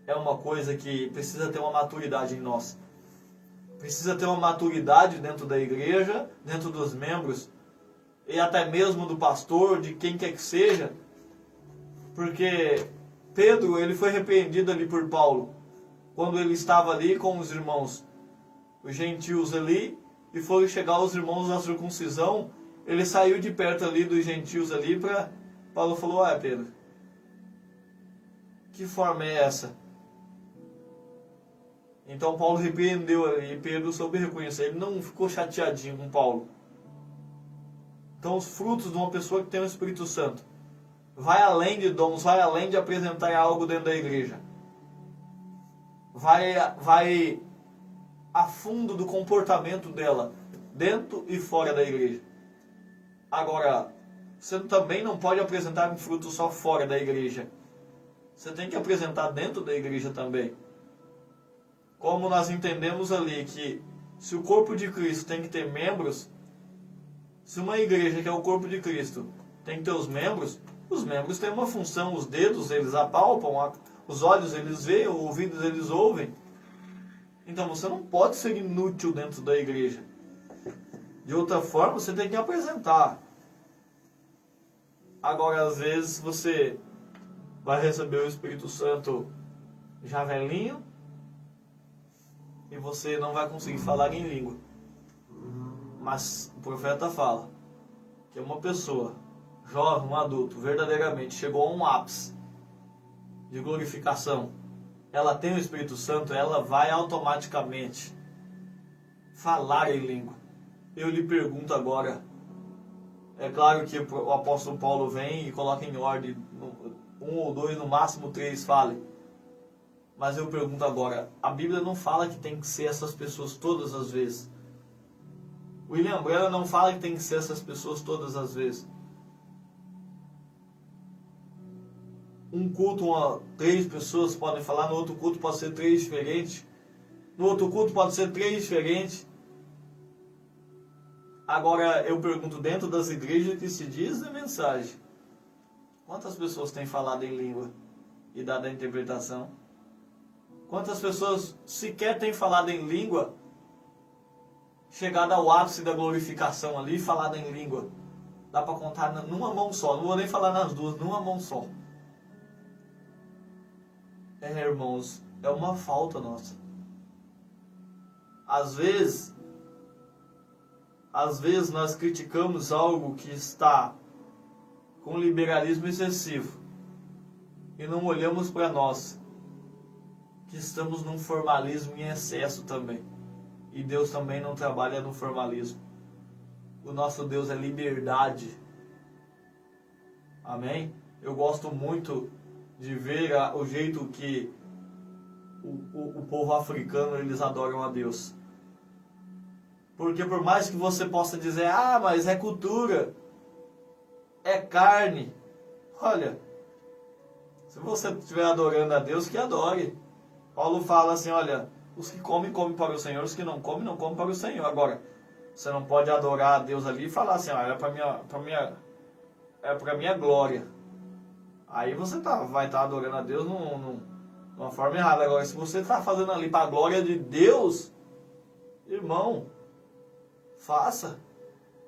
é uma coisa que precisa ter uma maturidade em nós. Precisa ter uma maturidade dentro da igreja, dentro dos membros, e até mesmo do pastor, de quem quer que seja. Porque Pedro, ele foi repreendido ali por Paulo, quando ele estava ali com os irmãos, os gentios ali, e foram chegar os irmãos da circuncisão, ele saiu de perto ali dos gentios ali, Paulo falou, Pedro, que forma é essa? Então Paulo repreendeu ali, e Pedro soube reconhecer, ele não ficou chateadinho com Paulo. Então os frutos de uma pessoa que tem o Espírito Santo, vai além de dons, vai além de apresentar algo dentro da igreja. Vai a fundo do comportamento dela, dentro e fora da igreja. Agora, você também não pode apresentar um fruto só fora da igreja. Você tem que apresentar dentro da igreja também. Como nós entendemos ali que se o corpo de Cristo tem que ter membros, se uma igreja que é o corpo de Cristo tem que ter os membros têm uma função, os dedos eles apalpam, os olhos eles veem, os ouvidos eles ouvem. Então você não pode ser inútil dentro da igreja. De outra forma, você tem que apresentar. Agora, às vezes, você vai receber o Espírito Santo já velhinho e você não vai conseguir falar em língua. Mas o profeta fala que uma pessoa, jovem, um adulto, verdadeiramente chegou a um ápice de glorificação, ela tem o Espírito Santo, ela vai automaticamente falar em língua. Eu lhe pergunto agora, é claro que o apóstolo Paulo vem e coloca em ordem, 1 ou 2, no máximo 3 falem. Mas eu pergunto agora, a Bíblia não fala que tem que ser essas pessoas todas as vezes. William Branham não fala que tem que ser essas pessoas todas as vezes. Um culto, 3 pessoas podem falar, no outro culto pode ser 3 diferentes. No outro culto pode ser 3 diferentes. Agora eu pergunto, dentro das igrejas que se diz a mensagem, quantas pessoas têm falado em língua e dado a interpretação? Quantas pessoas sequer têm falado em língua, chegado ao ápice da glorificação ali, falado em língua? Dá para contar numa mão só, não vou nem falar nas duas, numa mão só. Irmãos, é uma falta nossa. Às vezes nós criticamos algo que está com liberalismo excessivo e não olhamos para nós, que estamos num formalismo em excesso também. E Deus também não trabalha no formalismo. O nosso Deus é liberdade. Amém? Eu gosto muito de ver o jeito que o povo africano eles adoram a Deus. Porque por mais que você possa dizer, mas é cultura, é carne. Olha, se você estiver adorando a Deus, que adore. Paulo fala assim, olha, os que comem, comem para o Senhor, os que não comem, não comem para o Senhor. Agora, você não pode adorar a Deus ali e falar assim, é para minha glória. Aí você vai estar adorando a Deus numa forma errada. Agora, se você está fazendo ali para a glória de Deus, irmão, faça.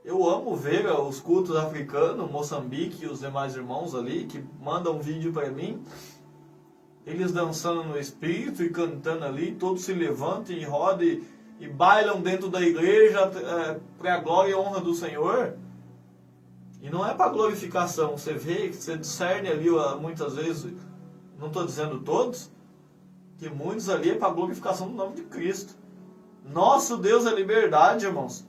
Eu amo ver os cultos africanos, Moçambique e os demais irmãos ali, que mandam um vídeo para mim, eles dançando no espírito e cantando ali, todos se levantam e rodam e bailam dentro da igreja para a glória e honra do Senhor. E não é para glorificação, você vê, você discerne ali muitas vezes, não estou dizendo todos, que muitos ali é para glorificação do nome de Cristo. Nosso Deus é liberdade, irmãos.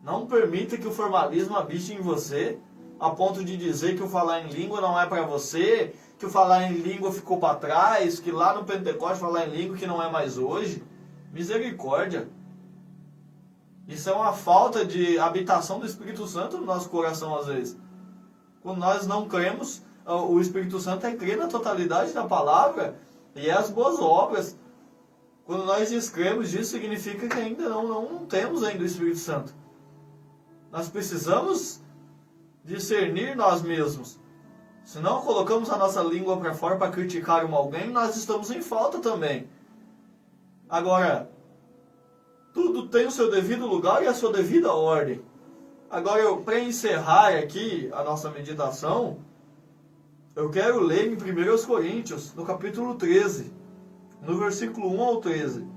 Não permita que o formalismo habite em você, a ponto de dizer que o falar em língua não é para você, que o falar em língua ficou para trás, que lá no Pentecoste falar em língua que não é mais hoje. Misericórdia. Isso é uma falta de habitação do Espírito Santo no nosso coração às vezes. Quando nós não cremos, o Espírito Santo é crer na totalidade da palavra e as boas obras. Quando nós descremos disso, significa que ainda não temos ainda o Espírito Santo. Nós precisamos discernir nós mesmos. Se não colocamos a nossa língua para fora para criticar alguém, nós estamos em falta também. Agora, tudo tem o seu devido lugar e a sua devida ordem. Agora, para encerrar aqui a nossa meditação, eu quero ler em 1 Coríntios, no capítulo 13, no versículo 1 ao 13.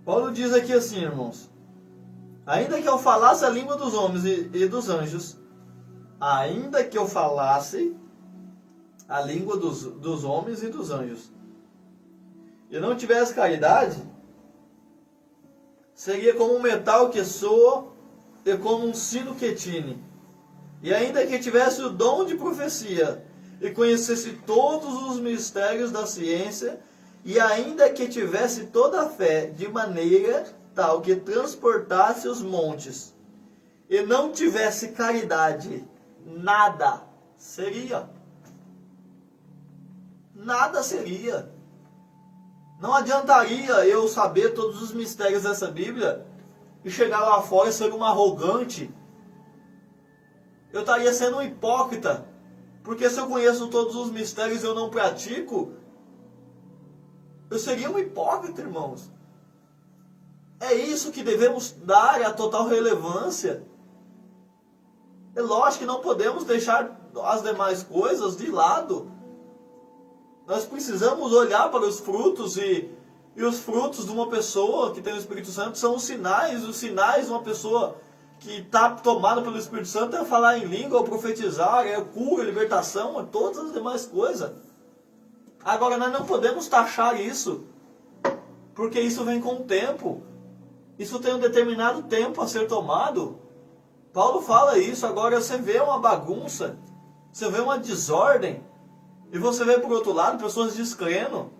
Paulo diz aqui assim, irmãos: ainda que eu falasse a língua dos homens e dos anjos, ainda que eu falasse a língua dos homens e dos anjos, e não tivesse caridade, seria como um metal que soa e como um sino que tine. E ainda que tivesse o dom de profecia e conhecesse todos os mistérios da ciência, e ainda que tivesse toda a fé de maneira tal que transportasse os montes, e não tivesse caridade, nada seria. Nada seria. Não adiantaria eu saber todos os mistérios dessa Bíblia e chegar lá fora e ser um arrogante. Eu estaria sendo um hipócrita. Porque se eu conheço todos os mistérios e eu não pratico, eu seria um hipócrita, irmãos. É isso que devemos dar a total relevância. É lógico que não podemos deixar as demais coisas de lado. Nós precisamos olhar para os frutos e os frutos de uma pessoa que tem o Espírito Santo são os sinais. Os sinais de uma pessoa que está tomada pelo Espírito Santo é falar em língua, ou profetizar, é cura, libertação, é todas as demais coisas. Agora, nós não podemos taxar isso, porque isso vem com o tempo. Isso tem um determinado tempo a ser tomado. Paulo fala isso. Agora você vê uma bagunça, você vê uma desordem, e você vê por outro lado pessoas descrendo.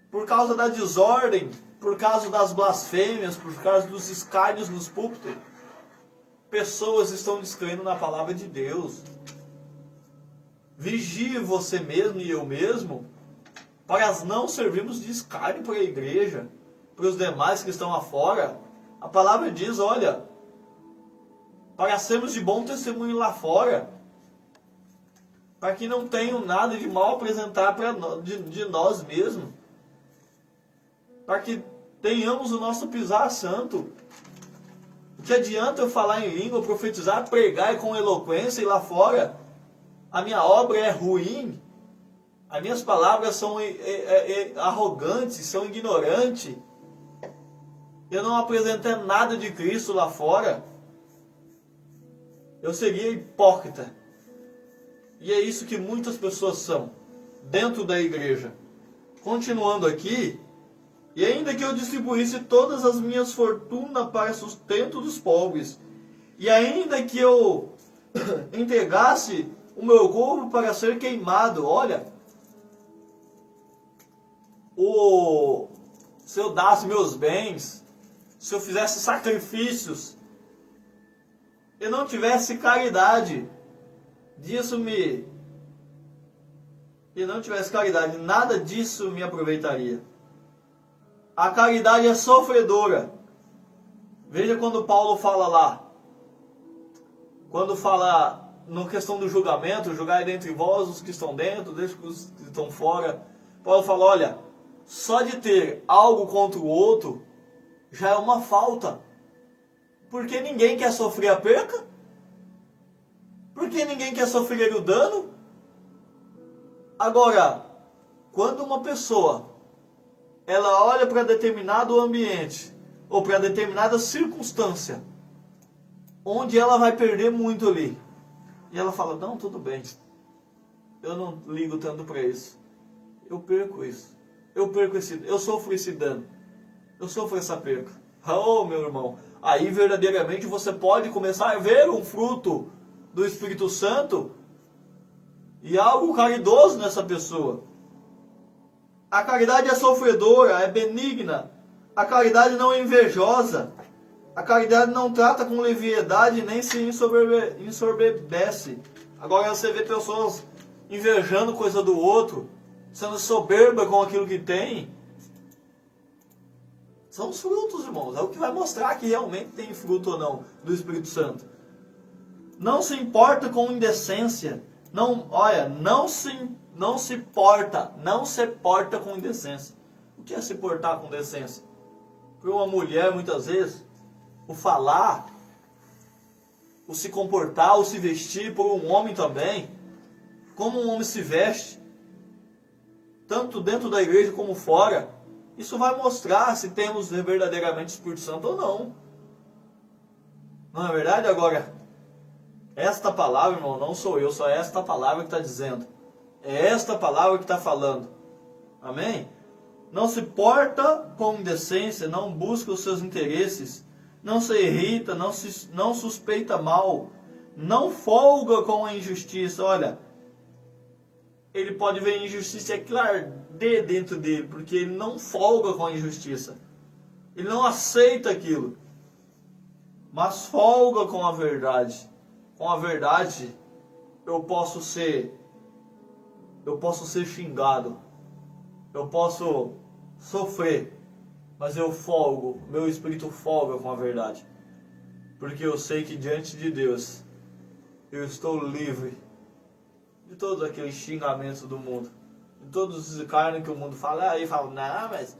Por causa da desordem, por causa das blasfêmias, por causa dos escárnios nos púlpitos, pessoas estão descrendo na palavra de Deus. Vigie você mesmo e eu mesmo, para não servirmos de escárnio para a igreja, para os demais que estão afora. A palavra diz, olha, para sermos de bom testemunho lá fora, para que não tenham nada de mal a apresentar de nós mesmos, para que tenhamos o nosso pisar santo. O que adianta eu falar em língua, profetizar, pregar com eloquência e lá fora a minha obra é ruim, as minhas palavras são arrogantes, são ignorantes, eu não apresentei nada de Cristo lá fora, eu seria hipócrita. E é isso que muitas pessoas são dentro da igreja. Continuando aqui: e ainda que eu distribuísse todas as minhas fortunas para sustento dos pobres, e ainda que eu entregasse o meu corpo para ser queimado, olha, se eu dasse meus bens, se eu fizesse sacrifícios, e não tivesse caridade, nada disso me aproveitaria. A caridade é sofredora. Veja quando Paulo fala lá, quando fala na questão do julgamento, julgai dentre vós os que estão dentro, deixe os que estão fora. Paulo fala, olha, só de ter algo contra o outro já é uma falta. Porque ninguém quer sofrer a perca? Porque ninguém quer sofrer o dano? Agora, quando uma pessoa ela olha para determinado ambiente ou para determinada circunstância onde ela vai perder muito ali, e ela fala, não, tudo bem, eu não ligo tanto para isso, eu perco isso, eu sofro esse dano, eu sofro essa perca. Oh, meu irmão, aí verdadeiramente você pode começar a ver um fruto do Espírito Santo e algo caridoso nessa pessoa. A caridade é sofredora, é benigna. A caridade não é invejosa. A caridade não trata com leviedade nem se ensoberbece. Agora você vê pessoas invejando coisa do outro, sendo soberba com aquilo que tem. São os frutos, irmãos. É o que vai mostrar que realmente tem fruto ou não do Espírito Santo. Não se importa com indecência. Não se porta com indecência. O que é se portar com decência? Para uma mulher, muitas vezes, o falar, o se comportar, o se vestir, por um homem também, como um homem se veste, tanto dentro da igreja como fora, isso vai mostrar se temos verdadeiramente o Espírito Santo ou não. Não é verdade? Agora, esta palavra, irmão, não sou eu, só é esta palavra que está dizendo. É esta palavra que está falando. Amém? Não se porta com indecência, não busca os seus interesses, não se irrita, não suspeita mal, não folga com a injustiça. Olha, ele pode ver a injustiça e arder dentro dele, porque ele não folga com a injustiça. Ele não aceita aquilo, mas folga com a verdade. Com a verdade, eu posso ser xingado, eu posso sofrer, mas eu folgo, meu espírito folga com a verdade, porque eu sei que diante de Deus eu estou livre de todos aqueles xingamentos do mundo, de todos os escárnios que o mundo fala. Aí fala, não, mas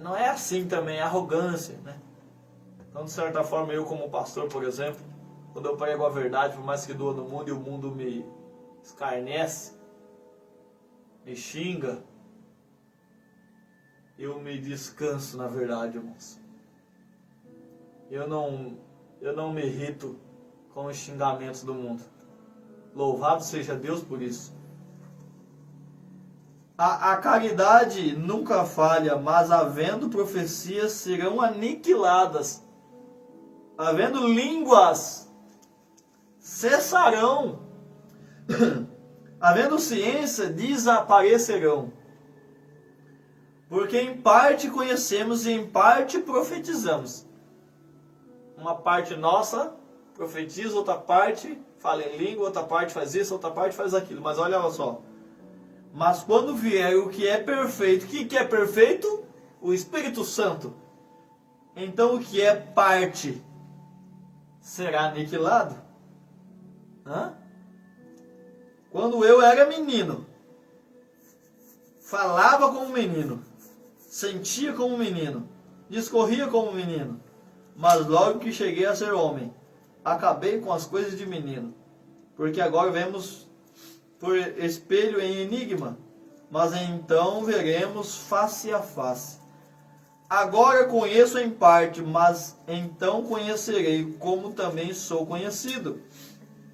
não é assim também, é arrogância, né? Então, de certa forma, eu como pastor, por exemplo, quando eu prego a verdade, por mais que doa no mundo e o mundo me escarnece, me xinga, eu me descanso na verdade, irmãos. Eu não me irrito com os xingamentos do mundo. Louvado seja Deus por isso. A caridade nunca falha, mas havendo profecias serão aniquiladas. Havendo línguas cessarão. Havendo ciência desaparecerão. Porque em parte conhecemos e em parte profetizamos. Uma parte nossa profetiza, outra parte fala em língua, outra parte faz isso, outra parte faz aquilo. Mas olha só. Mas quando vier o que é perfeito, o que é perfeito? O Espírito Santo. Então o que é parte será aniquilado? Hã? Quando eu era menino, falava como menino, sentia como menino, discorria como menino, mas logo que cheguei a ser homem, acabei com as coisas de menino, porque agora vemos por espelho em enigma, mas então veremos face a face. Agora conheço em parte, mas então conhecerei como também sou conhecido.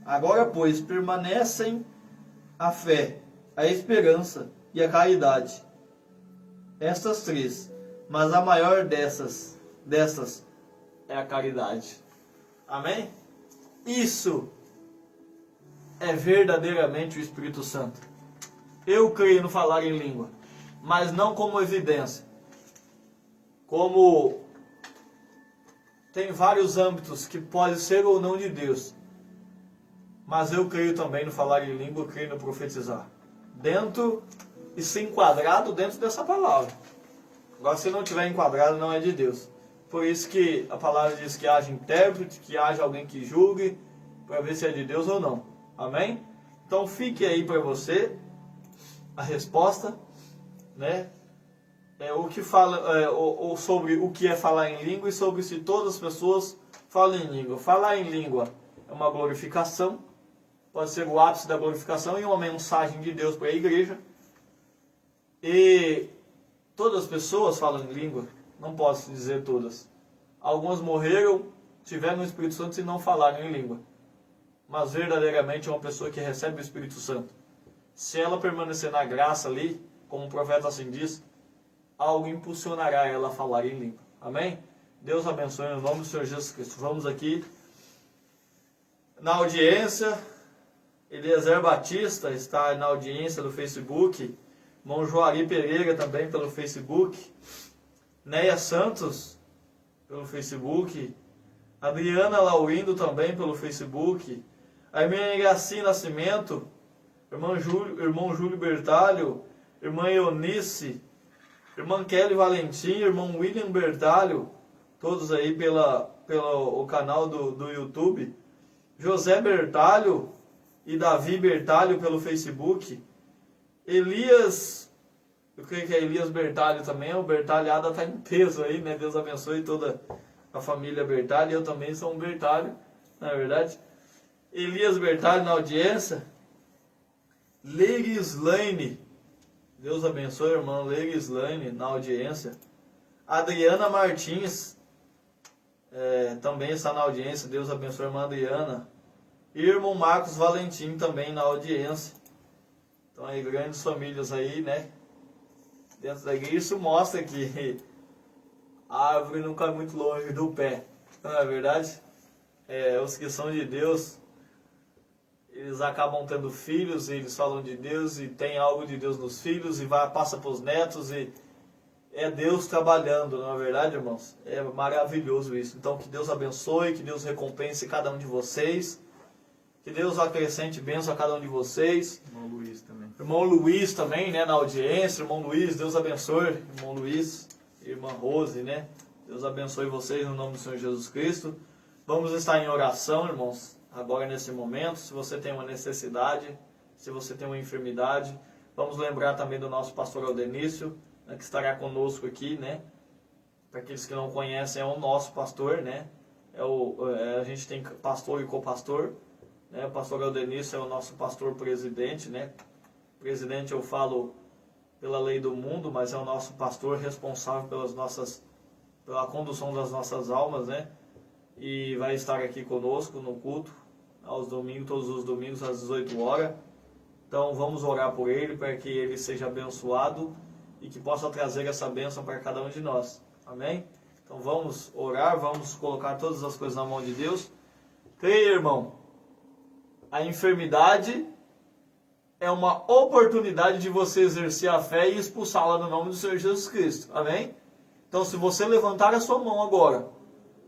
Agora, pois, permanecem a fé, a esperança e a caridade. Estas três, mas a maior dessas é a caridade. Amém? Isso é verdadeiramente o Espírito Santo. Eu creio no falar em língua, mas não como evidência. Como tem vários âmbitos que pode ser ou não de Deus. Mas eu creio também no falar em língua, creio no profetizar. Dentro e se enquadrado dentro dessa palavra. Agora, se não tiver enquadrado, não é de Deus. Por isso que a palavra diz que haja intérprete, que haja alguém que julgue, para ver se é de Deus ou não. Amém? Então fique aí para você a resposta, né? O que fala, ou sobre o que é falar em língua e sobre se todas as pessoas falam em língua. Falar em língua é uma glorificação, pode ser o ápice da glorificação e uma mensagem de Deus para a igreja. E todas as pessoas falam em língua, não posso dizer todas. Algumas morreram, tiveram o Espírito Santo e não falaram em língua. Mas verdadeiramente é uma pessoa que recebe o Espírito Santo. Se ela permanecer na graça ali, como o profeta assim diz, algo impulsionará ela a falar em língua. Amém? Deus abençoe no nome do Senhor Jesus Cristo. Vamos aqui na audiência. Eliezer Batista está na audiência do Facebook. Irmão Joari Pereira também pelo Facebook. Neia Santos pelo Facebook. Adriana Laurindo também pelo Facebook. A irmã Iraci Nascimento. Irmão Júlio Bertalho. Irmã Eunice. Irmã Kelly Valentim. Irmão William Bertalho. Todos aí pelo canal do YouTube. José Bertalho e Davi Bertalho pelo Facebook. Elias, eu creio que é Elias Bertalho também, o Bertalhada está em peso aí, né? Deus abençoe toda a família Bertalho, eu também sou um Bertalho, na verdade. Elias Bertalho na audiência. Legislaine, Deus abençoe, irmão Legislaine na audiência. Adriana Martins, também está na audiência, Deus abençoe, irmã Adriana. E irmão Marcos Valentim também na audiência. Então aí, grandes famílias aí, né? Dentro da igreja, isso mostra que a árvore não cai muito longe do pé. Não é verdade? Os que são de Deus, eles acabam tendo filhos, e eles falam de Deus, e tem algo de Deus nos filhos, e passa para os netos, e é Deus trabalhando, não é verdade, irmãos? É maravilhoso isso. Então, que Deus abençoe, que Deus recompense cada um de vocês, que Deus acrescente bênção a cada um de vocês. Irmão Luiz também. Irmão Luiz também, né, na audiência. Irmão Luiz, Deus abençoe. Irmão Luiz, irmã Rose, né? Deus abençoe vocês no nome do Senhor Jesus Cristo. Vamos estar em oração, irmãos, agora nesse momento. Se você tem uma necessidade, se você tem uma enfermidade, vamos lembrar também do nosso pastor Aldenício, né, que estará conosco aqui, né? Para aqueles que não conhecem, é o nosso pastor, né? A gente tem pastor e copastor, né? O pastor Aldenício é o nosso pastor presidente, né? Presidente eu falo pela lei do mundo, mas é o nosso pastor responsável pela condução das nossas almas, né? E vai estar aqui conosco no culto, aos domingos, todos os domingos às 18 horas. Então vamos orar por ele, para que ele seja abençoado e que possa trazer essa bênção para cada um de nós. Amém? Então vamos orar, vamos colocar todas as coisas na mão de Deus. Creia, irmão, a enfermidade é uma oportunidade de você exercer a fé e expulsá-la no nome do Senhor Jesus Cristo. Amém? Então se você levantar a sua mão agora,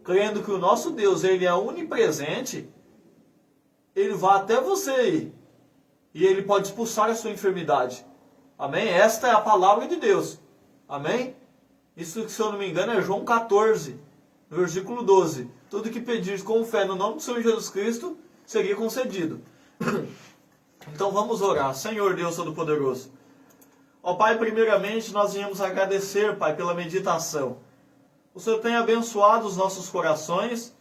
crendo que o nosso Deus, ele é onipresente, ele vai até você aí, e ele pode expulsar a sua enfermidade. Amém? Esta é a palavra de Deus. Amém? Isso, se eu não me engano, é João 14, versículo 12. Tudo que pedir com fé no nome do Senhor Jesus Cristo, seria concedido. Então vamos orar. Senhor Deus Todo-Poderoso. Ó Pai, primeiramente nós viemos agradecer, Pai, pela meditação. O Senhor tem abençoado os nossos corações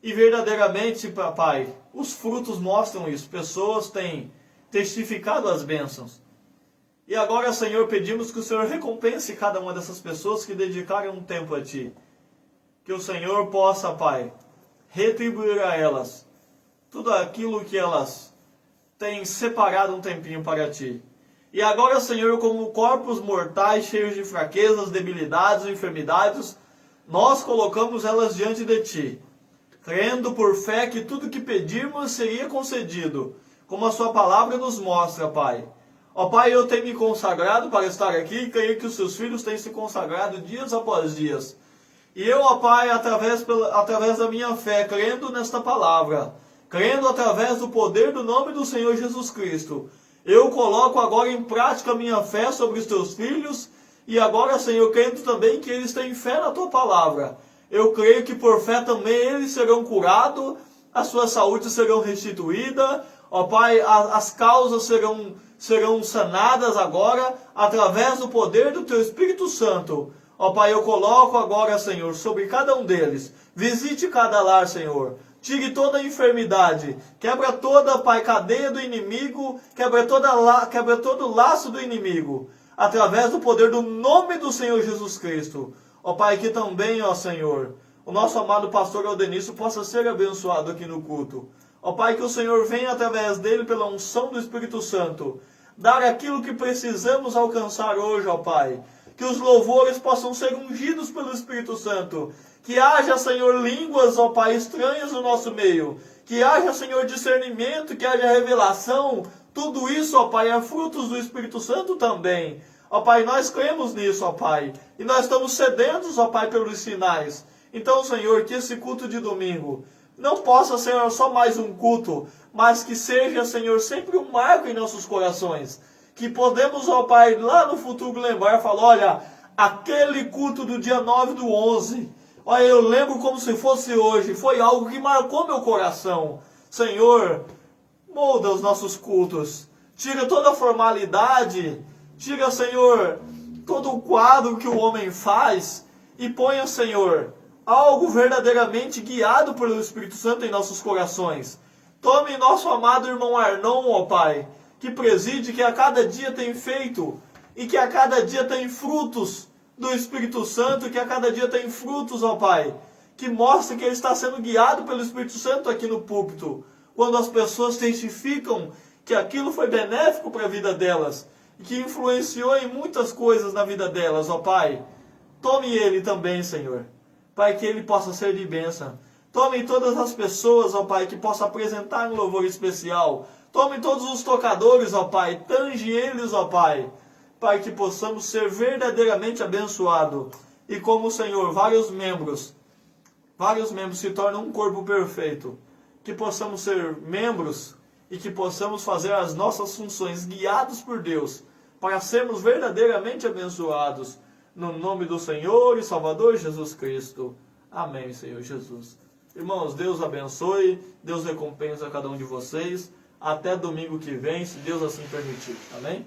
e verdadeiramente, Pai, os frutos mostram isso. Pessoas têm testificado as bênçãos. E agora, Senhor, pedimos que o Senhor recompense cada uma dessas pessoas que dedicaram um tempo a Ti. Que o Senhor possa, Pai, retribuir a elas tudo aquilo que elas têm separado um tempinho para Ti. E agora, Senhor, como corpos mortais, cheios de fraquezas, debilidades, enfermidades, nós colocamos elas diante de Ti, crendo por fé que tudo que pedirmos seria concedido, como a Sua palavra nos mostra, Pai. Ó Pai, eu tenho me consagrado para estar aqui e creio que os Seus filhos têm se consagrado dias após dias. E eu, ó Pai, através da minha fé, crendo nesta palavra, crendo através do poder do nome do Senhor Jesus Cristo, eu coloco agora em prática a minha fé sobre os Teus filhos, e agora, Senhor, crendo também que eles têm fé na Tua palavra. Eu creio que por fé também eles serão curados, a sua saúde serão restituída, ó Pai, as causas serão sanadas agora, através do poder do Teu Espírito Santo. Ó Pai, eu coloco agora, Senhor, sobre cada um deles. Visite cada lar, Senhor. Tire toda a enfermidade. Quebra toda, Pai, cadeia do inimigo. Quebra todo laço do inimigo. Através do poder do nome do Senhor Jesus Cristo. Ó Pai, que também, ó Senhor, o nosso amado pastor Aldenício possa ser abençoado aqui no culto. Ó Pai, que o Senhor venha através dele pela unção do Espírito Santo. dar aquilo que precisamos alcançar hoje, ó Pai. Que os louvores possam ser ungidos pelo Espírito Santo. Que haja, Senhor, línguas, ó Pai, estranhas no nosso meio. Que haja, Senhor, discernimento, que haja revelação. Tudo isso, ó Pai, é frutos do Espírito Santo também. Ó Pai, nós cremos nisso, ó Pai. E nós estamos sedentos, ó Pai, pelos sinais. Então, Senhor, que esse culto de domingo não possa ser só mais um culto, mas que seja, Senhor, sempre um marco em nossos corações. Que podemos, ó Pai, lá no futuro lembrar e falar, olha, aquele culto do dia 9/11, olha, eu lembro como se fosse hoje, foi algo que marcou meu coração. Senhor, molda os nossos cultos, tira toda a formalidade, tira, Senhor, todo o quadro que o homem faz e ponha, Senhor, algo verdadeiramente guiado pelo Espírito Santo em nossos corações. Tome nosso amado irmão Arnon, ó Pai, que preside, que a cada dia tem feito, e que a cada dia tem frutos do Espírito Santo, que a cada dia tem frutos, ó Pai, que mostra que ele está sendo guiado pelo Espírito Santo aqui no púlpito, quando as pessoas testificam que aquilo foi benéfico para a vida delas, e que influenciou em muitas coisas na vida delas, ó Pai. Tome ele também, Senhor, Pai, que ele possa ser de bênção. Tome todas as pessoas, ó Pai, que possa apresentar um louvor especial. Tome todos os tocadores, ó Pai, tange eles, ó Pai, Pai, que possamos ser verdadeiramente abençoados. E como, Senhor, vários membros se tornam um corpo perfeito, que possamos ser membros e que possamos fazer as nossas funções guiados por Deus, para sermos verdadeiramente abençoados. No nome do Senhor e Salvador Jesus Cristo. Amém, Senhor Jesus. Irmãos, Deus abençoe, Deus recompensa a cada um de vocês. Até domingo que vem, se Deus assim permitir. Amém?